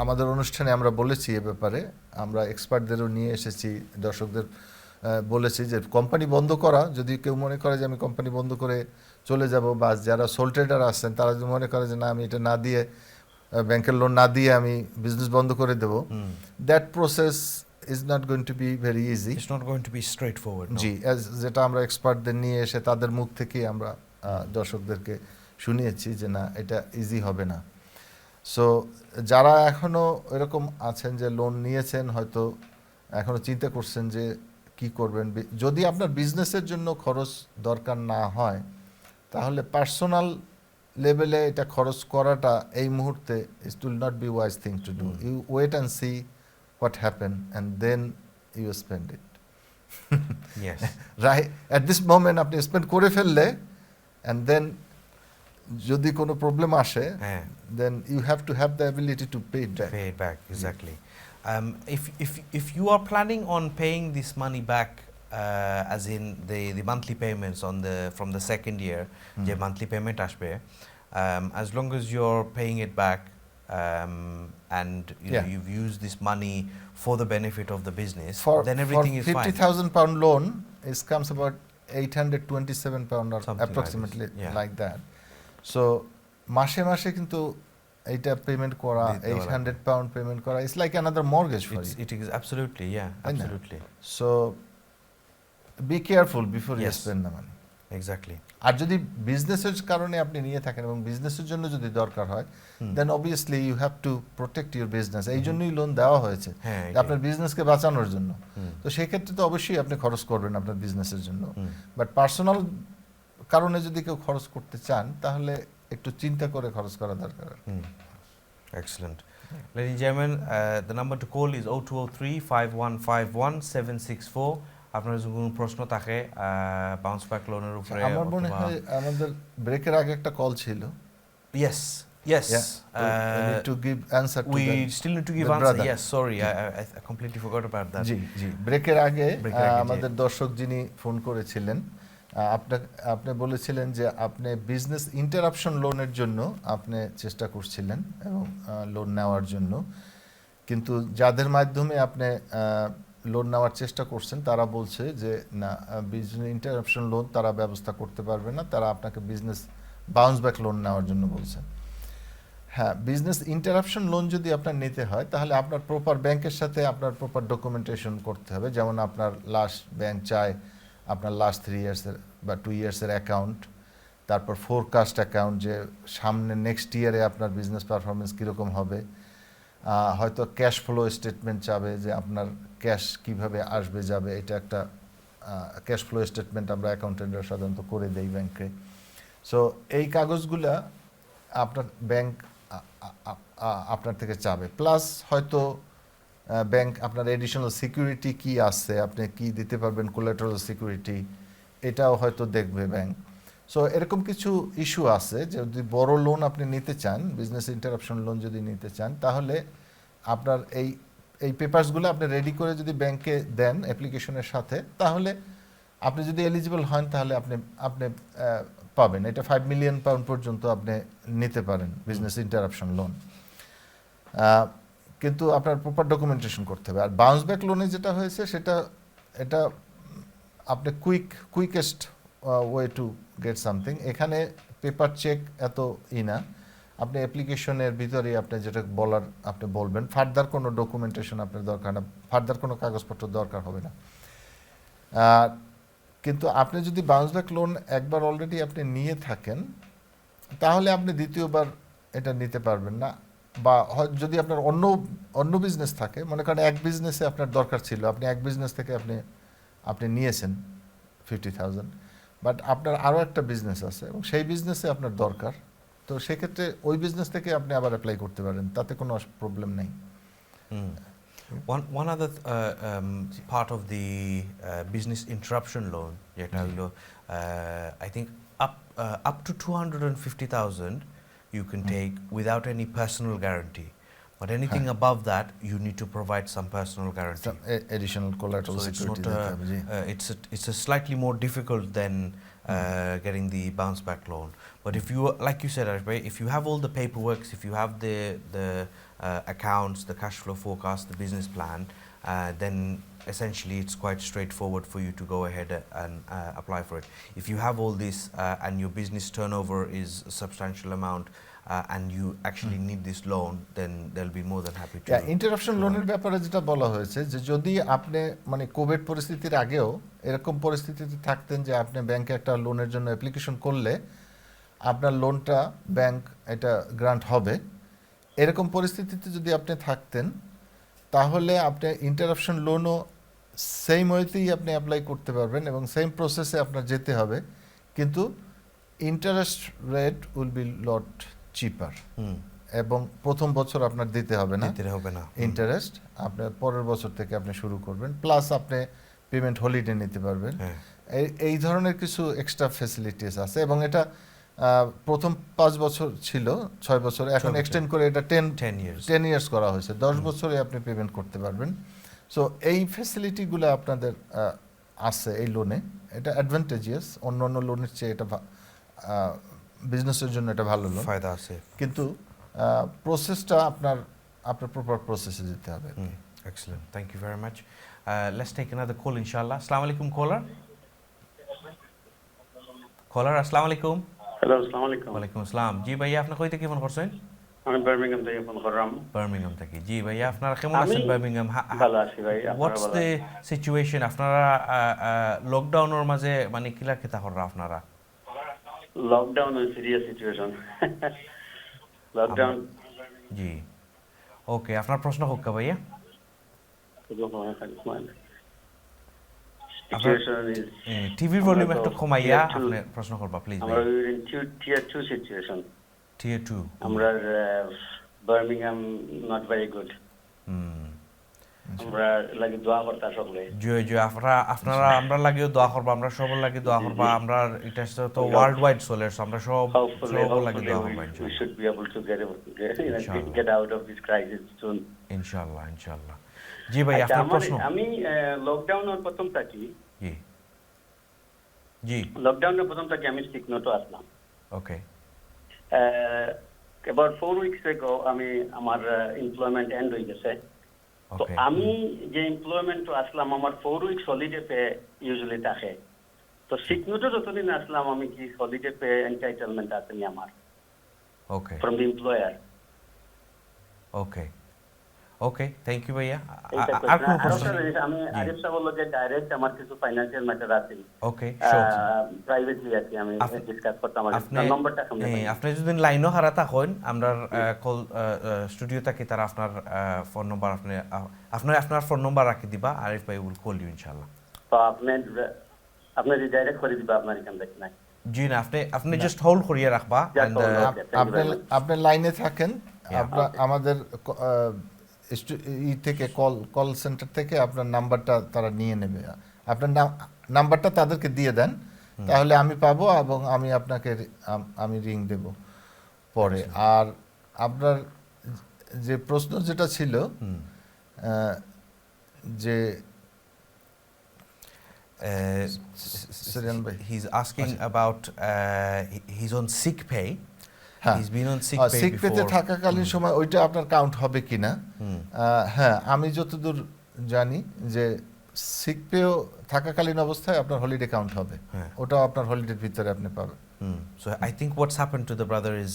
[SPEAKER 2] আমাদের অনুষ্ঠানে আমরা বলেছি এ ব্যাপারে, আমরা এক্সপার্টদেরও নিয়ে এসেছি, দর্শকদের বলেছি যে কোম্পানি বন্ধ করা, যদি কেউ মনে করে যে আমি কোম্পানি বন্ধ করে চলে যাব, বা যারা সোল ট্রেডার আছেন তারা যদি মনে করে যে না আমি এটা না দিয়ে, ব্যাংকের লোন না দিয়ে আমি বিজনেস বন্ধ করে দেব, that process is not going to be very easy,
[SPEAKER 1] it's not going to be straightforward.
[SPEAKER 2] জি, যেটা আমরা এক্সপার্টদের নিয়ে এসে তাদের মুখ থেকেই আমরা দর্শকদেরকে শুনিয়েছি যে না এটা ইজি হবে না। সো যারা এখনও এরকম আছেন যে লোন নিয়েছেন, হয়তো এখনও চিন্তা করছেন যে কি করবেন, যদি আপনার বিজনেসের জন্য খরচ দরকার না হয় তাহলে পার্সোনাল লেভেলে এটা খরচ করাটা এই মুহূর্তে it will not be wise thing to do. You wait and see what happen and then you spend it. Right, at this moment আপনি স্পেন্ড করে ফেললে অ্যান্ড দেন যদি কোনো প্রবলেম আসে
[SPEAKER 1] হ্যাঁ
[SPEAKER 2] then you have to have the ability to pay it back.
[SPEAKER 1] pay it back exactly. If you are planning on paying this money back, as in the monthly payments on the from the second year, যে monthly payment আসবে, as long as you're paying it back, and you know,
[SPEAKER 2] Yeah.
[SPEAKER 1] you've used this money for the benefit of the business, then
[SPEAKER 2] For
[SPEAKER 1] everything is fine.
[SPEAKER 2] £50,000 loan, it comes about £827 or
[SPEAKER 1] Something like
[SPEAKER 2] approximately
[SPEAKER 1] this, yeah.
[SPEAKER 2] like that. So মাসে মাসে কিন্তু এইটা payment করা,
[SPEAKER 1] দিতে হবে।
[SPEAKER 2] £800 payment করা, it's like another mortgage for you.
[SPEAKER 1] It is absolutely, yeah,
[SPEAKER 2] তাই না?
[SPEAKER 1] absolutely,
[SPEAKER 2] So be careful before you
[SPEAKER 1] Yes.
[SPEAKER 2] spend the money.
[SPEAKER 1] exactly.
[SPEAKER 2] আর যদি বিজনেসের কারণে আপনি নিয়ে থাকেন এবং বিজনেসের জন্য যদি দরকার হয়, then obviously you have to protect your business. এই জন্যই লোন দেওয়া হয়েছে,
[SPEAKER 1] হ্যাঁ,
[SPEAKER 2] যে আপনার বিজনেসকে বাঁচানোর জন্য।
[SPEAKER 1] হুম।
[SPEAKER 2] তো সেই ক্ষেত্রে তো অবশ্যই আপনি খরচ করবেন আপনার বিজনেসের জন্য,
[SPEAKER 1] হুম।
[SPEAKER 2] বাট পার্সোনাল কারণে যদি কেউ খরচ করতে চান তাহলে একটু চিন্তা করে খরচ করা দরকার।
[SPEAKER 1] Excellent. Ladies and gentlemen, the number to call is 0203 5151 764. আপনার যদি কোনো প্রশ্ন থাকে বাউন্স ব্যাক লোনের উপরে,
[SPEAKER 2] আমার মনে হয় আমাদের ব্রেকের আগে একটা কল ছিল।
[SPEAKER 1] yes yes
[SPEAKER 2] Yeah. We need to give answer to
[SPEAKER 1] we
[SPEAKER 2] that.
[SPEAKER 1] still need to give
[SPEAKER 2] the
[SPEAKER 1] answer.
[SPEAKER 2] brother.
[SPEAKER 1] Yes, sorry, I completely forgot about that.
[SPEAKER 2] জি জি, ব্রেকের আগে
[SPEAKER 1] ব্রেকের আগে, জি।
[SPEAKER 2] আমাদের দর্শক যিনি ফোন করেছিলেন, আপনি বলেছিলেন যে আপনি বিজনেস ইন্টারাপশন লোনের জন্য আপনি চেষ্টা করছিলেন এবং লোন নেওয়ার জন্য, কিন্তু যাদের মাধ্যমে আপনি লোন নেওয়ার চেষ্টা করছেন তারা বলছে যে না, বিজনেস ইন্টারাপশন লোন তারা ব্যবস্থা করতে পারবে না, তারা আপনাকে বিজনেস বাউন্স ব্যাক লোন নেওয়ার জন্য বলছেন। হ্যাঁ, বিজনেস ইন্টারাপশন লোন যদি আপনার নিতে হয় তাহলে আপনার প্রপার ব্যাংকের সাথে আপনার প্রপার ডকুমেন্টেশন করতে হবে। যেমন আপনার লাস্ট ব্যাংক চায় আপনার লাস্ট 3 ইয়ার্সের বা 2 ইয়ার্সের অ্যাকাউন্ট, তারপর ফোরকাস্ট অ্যাকাউন্ট, যে সামনে নেক্সট ইয়ারে আপনার বিজনেস পারফরমেন্স কীরকম হবে, হয়তো ক্যাশ ফ্লো স্টেটমেন্ট চাবে যে আপনার ক্যাশ কিভাবে আসবে যাবে, এটা একটা ক্যাশ ফ্লো স্টেটমেন্ট আমরা অ্যাকাউন্টেন্টরা সাধারণত করে দেই ব্যাংকে। সো এই কাগজগুলা আপনার ব্যাংক আপনার থেকে চাবে, প্লাস হয়তো ব্যাংক আপনার এডিশনাল সিকিউরিটি কি আছে, আপনি কি দিতে পারবেন কোলাটেরাল সিকিউরিটি, এটাও হয়তো দেখবে ব্যাংক। সো এরকম কিছু ইস্যু আছে যে যদি বড় লোন আপনি নিতে চান, বিজনেস ইন্টারাপশন লোন যদি নিতে চান, তাহলে আপনার এই পেপারসগুলো আপনি রেডি করে যদি ব্যাংকে দেন অ্যাপ্লিকেশনের সাথে, তাহলে আপনি যদি এলিজিবল হন তাহলে আপনি পাবেন। এটা £5 মিলিয়ন পর্যন্ত আপনি নিতে পারেন বিজনেস ইন্টারাপশন লোন, কিন্তু আপনার প্রপার ডকুমেন্টেশন করতে হবে। আর বাউন্স ব্যাক লোনে যেটা হয়েছে এটা আপনি quickest way to get something. এখানে পেপার চেক এত না, আপনি অ্যাপ্লিকেশনের ভিতরে আপনি যেটা বলার আপনি বলবেন, ফার্দার কোনো ডকুমেন্টেশন আপনার দরকার না, ফার্দার কোনো কাগজপত্র দরকার হবে না। কিন্তু আপনি যদি বাউন্স ব্যাক লোন একবার অলরেডি আপনি নিয়ে থাকেন তাহলে আপনি দ্বিতীয়বার এটা নিতে পারবেন না, বা যদি আপনার অন্য বিজনেস থাকে, মনে করেন এক বিজনেসে আপনার দরকার ছিল, আপনি এক বিজনেস থেকে আপনি নিয়েছেন 50,000, বাট আপনার আরও একটা বিজনেস আছে এবং সেই বিজনেসে আপনার দরকার, তো সেক্ষেত্রে ওই বিজনেস থেকে আপনি আবার অ্যাপ্লাই করতে পারেন, তাতে কোনো প্রবলেম নেই।
[SPEAKER 1] One other part of the business interruption loan, I think up to 250,000 you can take without any personal guarantee. But anything above that, you need to provide some personal guarantee.
[SPEAKER 2] Additional collateral
[SPEAKER 1] So it's
[SPEAKER 2] security.
[SPEAKER 1] not it's a slightly more difficult than getting the bounce back loan. But if you, like you said, Ashbay, if you have all the paperwork, if you have the accounts, the cash flow forecast, the business plan, then essentially it's quite straightforward for you to go ahead and apply for it. If you have all this and your business turnover is a substantial amount, and you actually need this loan, then they'll be more than happy to.
[SPEAKER 2] Interruption লোনের ব্যাপারে যেটা বলা হয়েছে যে যদি আপনি মানে Covid পরিস্থিতির আগেও এরকম পরিস্থিতিতে থাকতেন যে আপনি ব্যাংকে একটা লোনের জন্য অ্যাপ্লিকেশন করলে আপনার লোনটা ব্যাংক এটা গ্রান্ট হবে, এরকম পরিস্থিতিতে যদি আপনি থাকতেন তাহলে আপনি ইন্টারাপশন লোনও সেম ওয়েতেই আপনি অ্যাপ্লাই করতে পারবেন এবং সেম প্রসেসে আপনার যেতে হবে, কিন্তু interest rate will B lot চিপার, এবং প্রথম বছর আপনার দিতে হবে না ইন্টারেস্ট, আপনার পরের বছর থেকে আপনি শুরু করবেন, প্লাস আপনি পেমেন্ট হলিডে নিতে পারবেন। এই ধরনের কিছু এক্সট্রা ফ্যাসিলিটিস আছে এবং এটা প্রথম 5 বছর ছিল, 6 বছর, এখন
[SPEAKER 1] 6 বছর।
[SPEAKER 2] এক্সটেন্ড করে এটা
[SPEAKER 1] 10 years
[SPEAKER 2] 10 ইয়ার্স করা হয়েছে। 10 বছরে আপনি পেমেন্ট করতে পারবেন। সো এই ফ্যাসিলিটিগুলো আপনাদের আছে এই লোনে। এটা অ্যাডভান্টেজিয়াস, অন্য অন্য লোনের চেয়ে এটা বিজনেসের জন্য এটা ভালো লোন।
[SPEAKER 1] ফায়দা আছে।
[SPEAKER 2] কিন্তু প্রসেসটা আপনার প্রপার প্রসেসে যেতে হবে।
[SPEAKER 1] Excellent. Thank you very much. Let's take another call, inshallah. Assalamu alaikum, caller. Caller, assalamu alaikum.
[SPEAKER 6] Hello, আসসালামু আলাইকুম।
[SPEAKER 1] ওয়ালাইকুম আসসালাম। জি ভাইয়া, আপনি কই থেকে ফোন করছেন?
[SPEAKER 6] আমি বার্মিংহাম থেকে ফোন করলাম।
[SPEAKER 1] বার্মিংহাম থেকে। জি ভাইয়া, আপনারা কেমন
[SPEAKER 6] আমি
[SPEAKER 1] আছেন বার্মিংহাম?
[SPEAKER 6] ভালো আছি ভাই, আপনারা
[SPEAKER 1] হোয়াটস
[SPEAKER 6] ভালো
[SPEAKER 1] দ্য
[SPEAKER 6] আছেন?
[SPEAKER 1] সিচুয়েশন? আপনারা লকডাউনের মাঝে মানে কিলা কেতা কররা আপনারা?
[SPEAKER 6] Lockdown serious situation. লকডাউন
[SPEAKER 1] জি, ওকে, আপনার প্রশ্ন হোক কা ভাইয়া।
[SPEAKER 6] সিচুয়েশন ইজ
[SPEAKER 1] টিভির ভলিউম একটু কমাইয়া আপনি প্রশ্ন করবা প্লিজ
[SPEAKER 6] আমরা
[SPEAKER 1] ভাই।
[SPEAKER 6] In tier 2 situation.
[SPEAKER 1] টিয়ার 2।
[SPEAKER 6] আমরা বার্মিংহাম নট ভেরি গুড। আমরা লাগি দোয়া করতা সকলে।
[SPEAKER 1] জয় জয়, আপনারা আমরা লাগিও দোয়া করবা, আমরা সবার লাগি দোয়া করবা। আমরা এটা তো ওয়ার্ল্ড ওয়াইড চলে, আমরা সব লাগি দোয়া করবা
[SPEAKER 6] we
[SPEAKER 1] ইনশাআল্লাহ।
[SPEAKER 6] should be able to
[SPEAKER 1] Inshallah.
[SPEAKER 6] get out of this crisis soon.
[SPEAKER 1] ইনশাআল্লাহ ইনশাআল্লাহ। জি ভাই,
[SPEAKER 6] আচ্ছা,
[SPEAKER 1] আপনার প্রশ্ন।
[SPEAKER 6] আমি লকডাউনের প্রথম থাকি
[SPEAKER 1] জি জি,
[SPEAKER 6] লকডাউনের প্রথম থাকি আমি সিক নোটও আসলাম।
[SPEAKER 1] ওকে
[SPEAKER 6] about 4 weeks ago আমি আমার এমপ্লয়মেন্ট এন্ড হয়ে গেছে। তো
[SPEAKER 1] ওকে
[SPEAKER 6] আমি যে এমপ্লয়মেন্ট আসলাম আমার 4 weeks হলিডে পে ইউজুয়ালি থাকে। তো সিক নোটে যতদিন আসলাম আমি কি হলিডে পে এন্টাইটেলমেন্ট আছে নি আমার
[SPEAKER 1] okay
[SPEAKER 6] from the employer?
[SPEAKER 1] Okay okay, thank you ভাইয়া।
[SPEAKER 6] এইটা
[SPEAKER 1] আর কোন
[SPEAKER 6] question।
[SPEAKER 1] প্রশ্ন?
[SPEAKER 6] আরেকটা জিনিস, আমি আরিফ সাহেব বললো যে ডাইরেক্ট আমার কিছু ফাইন্যান্সিয়াল ম্যাটার আছে,
[SPEAKER 1] ওকে শিওর।
[SPEAKER 6] প্রাইভেটলি আছে, আমি ডিসকাস করতাম।
[SPEAKER 1] আপনি
[SPEAKER 6] নম্বরটা সামনে পাই।
[SPEAKER 1] আপনি যদি লাইনও হারাতা হন, আমরা কল স্টুডিও থাকি, তারা আপনার ফোন নম্বর আপনার ফোন নম্বর রাখি দিবা, আরিফ ভাই উইল কল ইউ ইনশাআল্লাহ।
[SPEAKER 6] তো আপনি যে ডাইরেক্ট করে দিবা আপনার এখান থেকে নাই?
[SPEAKER 1] জি না, আপনি জাস্ট হোল্ড করিয়ে রাখবা।
[SPEAKER 6] Just
[SPEAKER 1] and
[SPEAKER 6] hold, okay. Thank you very much.
[SPEAKER 2] আপনি লাইনে থাকেন। আপনার আমাদের থেকে কল সেন্টার থেকে আপনার নাম্বারটা তারা নিয়ে নেবে। আপনার নাম্বারটা তাদেরকে দিয়ে দেন, তাহলে আমি পাবো এবং আমি আপনাকে আমি রিং দেব পরে। আর আপনার যে প্রশ্ন যেটা ছিল যে
[SPEAKER 1] he's asking about he's on sick pay. He's been on sick pay
[SPEAKER 2] sick পেতে
[SPEAKER 1] before.
[SPEAKER 2] থাকাকালীন সময় ওইটা আপনার কাউন্ট হবে কিনা? হ্যাঁ, আমি যতদূর জানি যে সিক পেও থাকাকালীন অবস্থায় আপনার হলিডে কাউন্ট হবে, ওটাও আপনার হলিডের ভিতরে আপনি পাবেন।
[SPEAKER 1] So I think what's happened to the brother is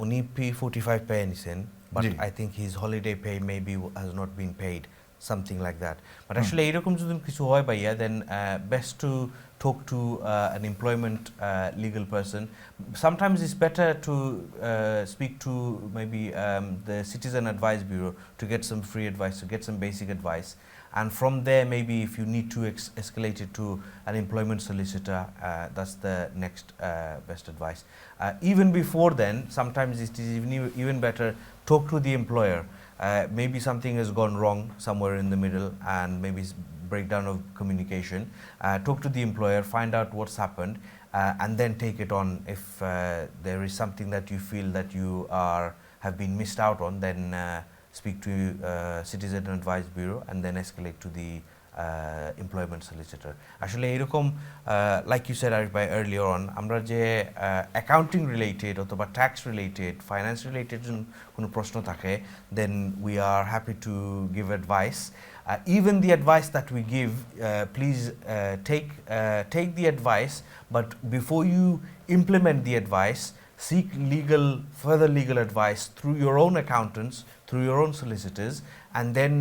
[SPEAKER 1] uni P45 pay nissen, but
[SPEAKER 2] G.
[SPEAKER 1] I think his holiday pay maybe has not been paid, something like that. But actually এরকম যদি কিছু হয় ভাইয়া, then best to talk to an employment legal person. Sometimes it's better to speak to maybe the Citizen Advice Bureau to get some free advice, to get some basic advice. And from there, maybe if you need to escalate it to an employment solicitor, that's the next best advice. Even before then, sometimes it is even better talk to the employer. Maybe something has gone wrong somewhere in the middle, and maybe it's breakdown of communication. Talk to the employer, find out what's happened, and then take it on. If there is something that you feel that you have been missed out on, then speak to Citizen Advice Bureau and then escalate to the employment solicitor. Actually এরকম like you said Arif bhai earlier on, আমরা যে accounting related অথবা tax related, finance related কোনো প্রশ্ন থাকে, then we are happy to give advice. Even the advice that we give, please take the advice, but before you implement the advice, seek further legal advice through your own accountants, through your own solicitors, and then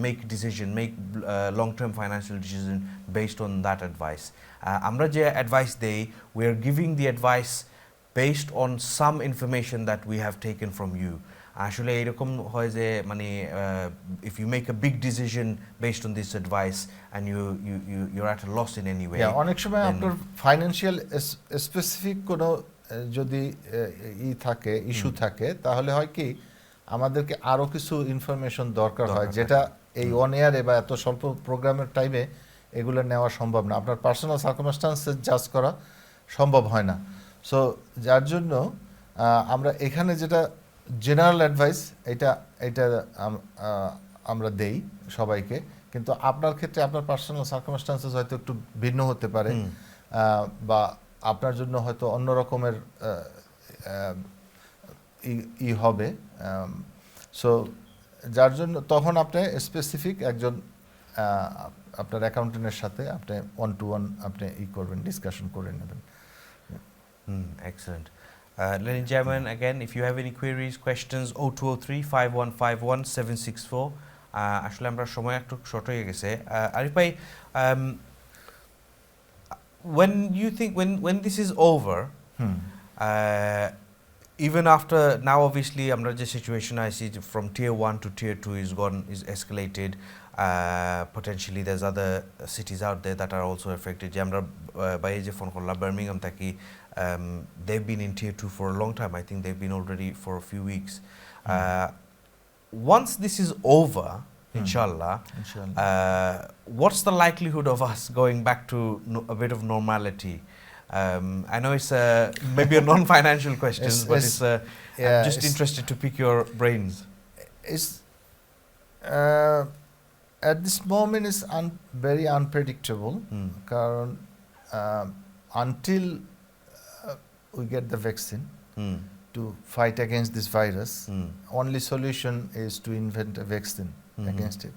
[SPEAKER 1] make long-term financial decision based on that advice. Amra je advice day, we are giving the advice based on some information that we have taken from you. আসলে এরকম হয় যে মানে if you make a big decision based on this advice and you're at a loss in any way.
[SPEAKER 2] অনেক সময় আপনার financial specific কোনো যদি থাকে ইস্যু থাকে, তাহলে হয় কি আমাদেরকে আরো কিছু ইনফরমেশন দরকার হয়, যেটা এই অন এয়ারে বা এত স্বল্প প্রোগ্রামের টাইমে এগুলো নেওয়া সম্ভব না। আপনার পার্সোনাল সার্কামস্টান্সেস জাজ করা সম্ভব হয় না। সো যার জন্য আমরা এখানে যেটা জেনারেল অ্যাডভাইস এটা এটা আমরা দেই সবাইকে, কিন্তু আপনার ক্ষেত্রে আপনার পার্সোনাল সার্কামস্টান্সেস হয়তো একটু ভিন্ন হতে পারে, বা আপনার জন্য হয়তো অন্য রকমের ই হবে। সো যার জন্য তখন আপনি স্পেসিফিক একজন আপনার অ্যাকাউন্টেন্টের সাথে আপনি 1-to-1 আপনি করবেন, ডিসকাশন করে নেবেন।
[SPEAKER 1] Excellent. Ladies and gentlemen, again, if you have any queries, questions, 0203-5151-764. আসলে আমরা সময় একটু শর্ট হয়ে গেছে। আরিফ ভাই, when you think when this is over, even after now, obviously, আমরা যে situation I see from tier 1 to tier 2 is escalated. Potentially, there's other cities out there that are also affected. যে আমরা বাইরে যে phone করলাম Birmingham থাকি, they've been in tier 2 for a long time. I think they've been already for a few weeks. Once this is over, inshallah, what's the likelihood of us going back to a bit of normality? I know it's maybe a non-financial question, but I'm just interested to pick your brains.
[SPEAKER 2] It's at this moment is very unpredictable, কারণ until we get the vaccine to fight against this virus, only solution is to invent a vaccine against it.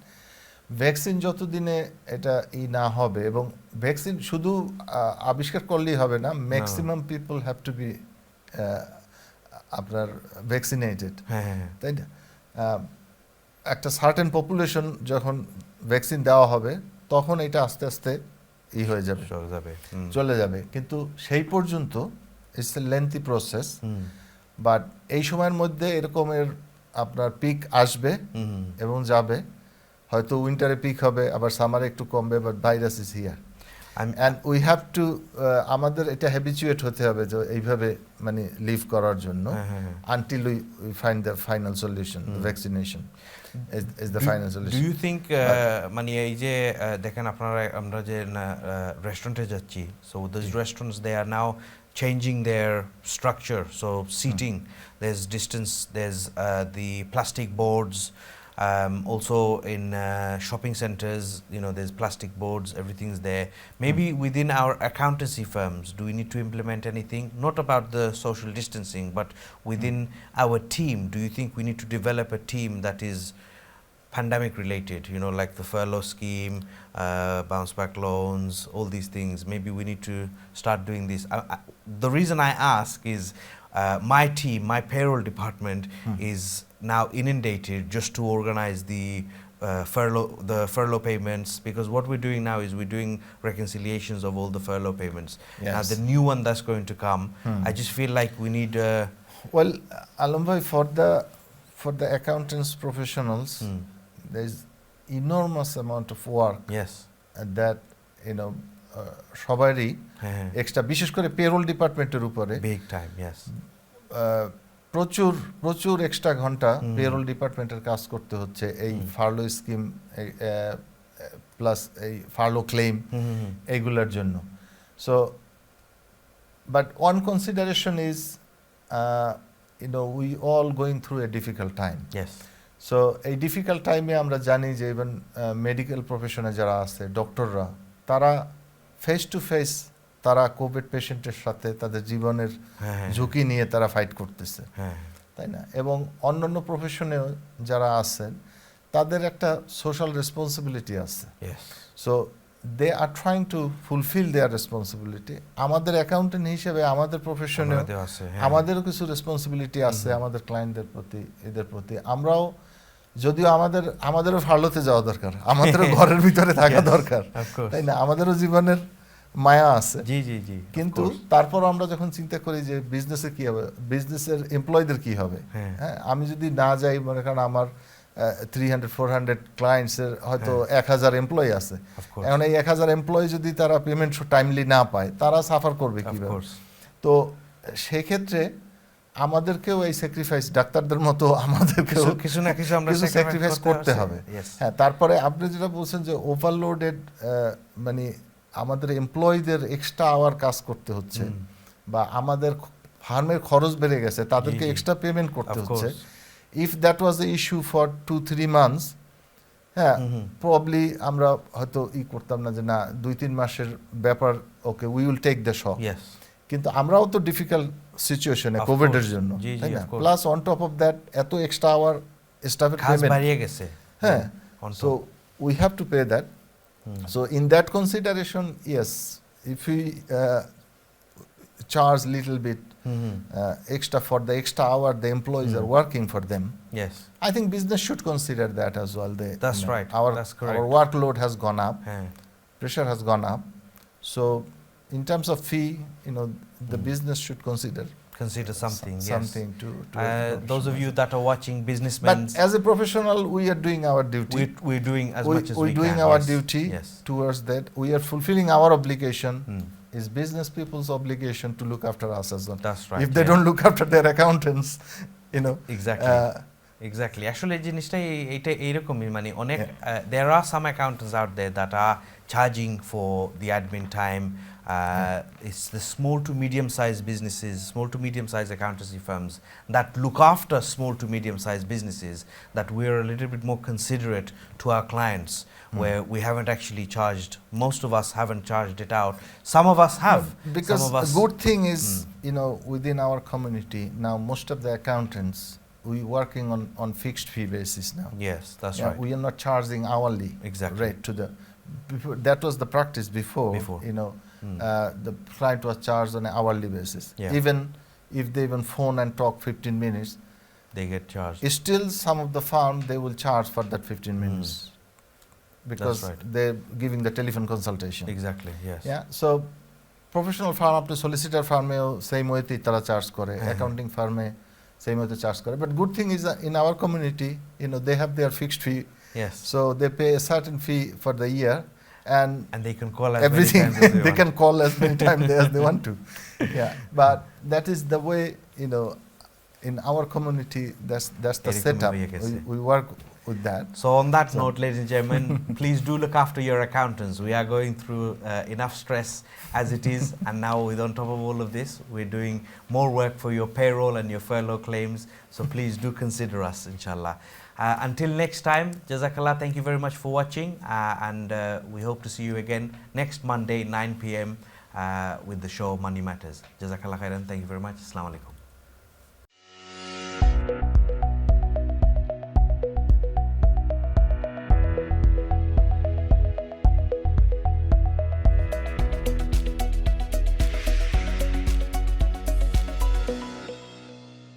[SPEAKER 2] Vaccine যতদিনে এটা না হবে, এবং vaccine শুধু আবিষ্কার করলেই হবে না, maximum people have to be আপনার ভ্যাকসিনেটেড, তাই না? একটা সার্টেন পপুলেশন যখন ভ্যাকসিন দেওয়া হবে তখন এটা আস্তে আস্তে হয়ে যাবে, চলে যাবে। কিন্তু সেই পর্যন্ত it's a lengthy process, but এই সময়ের মধ্যে এরকমের আপনার পিক আসবে এবং যাবে। হয়তো উইন্টারে পিক হবে, আবার সামারে একটু কমবে, but virus is here and we have to আমাদের এটা হ্যাবিচুয়েট হতে হবে যে এইভাবে মানে লিভ করার জন্য, until we find the final solution. Vaccination is the final solution.
[SPEAKER 1] Do you think মানে এই যে দেখেন আপনারা আমরা যে রেস্টুরেন্টে যাচ্ছি, so those restaurants they are now changing their structure, so seating, there's distance, there's the plastic boards, also in shopping centers, you know, there's plastic boards, everything's there. Maybe within our accountancy firms, do we need to implement anything, not about the social distancing, but within our team? Do you think we need to develop a team that is pandemic related, you know, like the furlough scheme, bounce back loans, all these things? Maybe we need to start doing this. The reason I ask is my team, my payroll department is now inundated just to organize the furlough payments, because what we're doing now is we're doing reconciliations of all the furlough payments.
[SPEAKER 2] Yes.
[SPEAKER 1] Now the new one that's going to come, I just feel like we need
[SPEAKER 2] well, Alam bhai, for the accountants professionals, there's enormous amount of work,
[SPEAKER 1] yes,
[SPEAKER 2] that you know সবারই extra, বিশেষ করে payroll ডিপার্টমেন্টের উপরে
[SPEAKER 1] big time, yes,
[SPEAKER 2] প্রচুর প্রচুর extra ঘন্টা payroll ডিপার্টমেন্টের কাজ করতে হচ্ছে এই ফার্লো স্কিম প্লাস এই ফার্লো ক্লেম এইগুলোর জন্য। So but one consideration is you know, we all going through a difficult time.
[SPEAKER 1] yes,
[SPEAKER 2] so এই ডিফিকাল্ট টাইমে আমরা জানি যে ইভেন মেডিকেল প্রফেশনে যারা আছে, ডক্টররা, তারা ফেস টু ফেস তারা কোভিড পেশেন্টের সাথে তাদের জীবনের ঝুঁকি নিয়ে তারা ফাইট করতেছে, তাই না? এবং অন্যান্য প্রফেশনেও যারা আছেন তাদের একটা সোশ্যাল রেসপন্সিবিলিটি আছে। So they are trying to fulfil their responsibility. আমাদের অ্যাকাউন্টেন্ট হিসেবে আমাদের প্রফেশনে আমাদেরও কিছু রেসপন্সিবিলিটি আছে আমাদের ক্লায়েন্টদের প্রতি, এদের প্রতি। আমরাও যদিও আমাদেরও ফার্লোতে যাওয়া দরকার, আমাদেরও ঘরের ভিতরে থাকা দরকার, তাই না? আমাদেরও জীবনের মায়া আছে,
[SPEAKER 1] জি জি জি।
[SPEAKER 2] কিন্তু তারপর আমরা যখন চিন্তা করি যে বিজনেসে কি হবে, বিজনেসের এমপ্লয়ীদের কি হবে, হ্যাঁ, আমি যদি না যাই, মনে করেন আমার 300-400 ক্লায়েন্টসের হয়তো 1000 এমপ্লয়ি আছে, এখন এই 1000 এমপ্লয়ি যদি তারা পেমেন্ট টাইমলি না পায়, তারা সাফার করবে কিভাবে? তো সেক্ষেত্রে আমাদেরকেও এই স্যাক্রিফাইস, ডাক্তারদের মতো আমাদেরকেও
[SPEAKER 1] কিছু না কিছু আমরা
[SPEAKER 2] স্যাক্রিফাইস করতে হবে। হ্যাঁ, তারপরে আপনি যেটা বলছেন যে ওভারলোডেড, মানে আমাদের এমপ্লয়ীদের এক্সট্রা আওয়ার কাজ করতে হচ্ছে, বা আমাদের ফার্মের খরচ বেড়ে গেছে তাদেরকে
[SPEAKER 1] জি, জি।
[SPEAKER 2] এক্সট্রা পেমেন্ট করতে
[SPEAKER 1] Of
[SPEAKER 2] হচ্ছে,
[SPEAKER 1] course.
[SPEAKER 2] If that was the issue for 2-3 months, হ্যাঁ প্রবলি আমরা হয়তো করতাম না যে না 2-3 মাসের ব্যাপার, okay we will take the shock.
[SPEAKER 1] Yes.
[SPEAKER 2] কিন্তু আমরাও তো ডিফিকাল্ট সিচুয়েশনে
[SPEAKER 1] Of
[SPEAKER 2] কোভিডের
[SPEAKER 1] course.
[SPEAKER 2] জন্য,
[SPEAKER 1] জি, জি,
[SPEAKER 2] তাই না?
[SPEAKER 1] of course.
[SPEAKER 2] Plus on top of that এত এক্সট্রা আওয়ার স্টাফের
[SPEAKER 1] কাজ
[SPEAKER 2] পেমেন্ট,
[SPEAKER 1] বাড়িয়ে গেছে।
[SPEAKER 2] হ্যাঁ,
[SPEAKER 1] On
[SPEAKER 2] so
[SPEAKER 1] top.
[SPEAKER 2] we have to pay that. So in that consideration, yes, if we charge little bit extra for the extra hour the employees are working for them,
[SPEAKER 1] Yes.
[SPEAKER 2] I think business should consider that as well.
[SPEAKER 1] That's right.
[SPEAKER 2] Our,
[SPEAKER 1] That's correct.
[SPEAKER 2] our workload has gone up,
[SPEAKER 1] হ্যাঁ।
[SPEAKER 2] pressure has gone up. So in terms of fee, the business should consider
[SPEAKER 1] something. Yes.
[SPEAKER 2] something to
[SPEAKER 1] Those of you that are watching,
[SPEAKER 2] But
[SPEAKER 1] businessmen,
[SPEAKER 2] as a professional, we are doing our duty.
[SPEAKER 1] we're doing as much as we
[SPEAKER 2] We're doing
[SPEAKER 1] can.
[SPEAKER 2] our
[SPEAKER 1] Yes.
[SPEAKER 2] duty
[SPEAKER 1] Yes.
[SPEAKER 2] towards that. We are fulfilling our obligation. Is business people's obligation to look after us as well.
[SPEAKER 1] That's right.
[SPEAKER 2] If they
[SPEAKER 1] yeah.
[SPEAKER 2] don't look after their accountants,
[SPEAKER 1] Exactly.
[SPEAKER 2] uh,
[SPEAKER 1] Exactly. আসলে জিনিসটা এইটা এইরকমই, মানে অনেক there are some accountants out there that are charging for the admin time. It's the small to medium sized businesses, small to medium sized accountancy firms that look after small to medium sized businesses, that we're a little bit more considerate to our clients, where we haven't actually charged, most of us haven't charged it out. Some of us have.
[SPEAKER 2] because
[SPEAKER 1] Some of us,
[SPEAKER 2] the good thing is, within our community now, most of the accountants, we working on fixed fee basis now.
[SPEAKER 1] yes, that's
[SPEAKER 2] Yeah,
[SPEAKER 1] right.
[SPEAKER 2] we are not charging hourly
[SPEAKER 1] Exactly.
[SPEAKER 2] rate to the. That was the practice before.
[SPEAKER 1] Before.
[SPEAKER 2] The client was charged on an hourly basis.
[SPEAKER 1] Yeah.
[SPEAKER 2] Even if they phone and talk 15 minutes,
[SPEAKER 1] They get charged.
[SPEAKER 2] still some of the firm they will charge for that 15 minutes because
[SPEAKER 1] right.
[SPEAKER 2] they're giving the telephone consultation.
[SPEAKER 1] Exactly. Yes.
[SPEAKER 2] Yeah, so professional firm up to solicitor firm same way tara charge kore, accounting firm same way charge kore. But good thing is that in our community, they have their fixed fee,
[SPEAKER 1] Yes.
[SPEAKER 2] so they pay a certain fee for the year, and
[SPEAKER 1] And they can call as
[SPEAKER 2] everything
[SPEAKER 1] many times as
[SPEAKER 2] they
[SPEAKER 1] want.
[SPEAKER 2] can call as many times as they want to. Yeah, but that is the way, in our community, that's the
[SPEAKER 1] এরকম
[SPEAKER 2] setup.
[SPEAKER 1] হয়ে গেছে।
[SPEAKER 2] We work with that.
[SPEAKER 1] So on that note, ladies and gentlemen, please do look after your accountants. We are going through enough stress as it is, and now with on top of all of this, we're doing more work for your payroll and your furlough claims. So please do consider us, inshallah. Until next time, Jazakallah, thank you very much for watching, and we hope to see you again next Monday, 9 p.m. With the show Money Matters. Jazakallah khairan, thank you very much. Assalamu alaikum.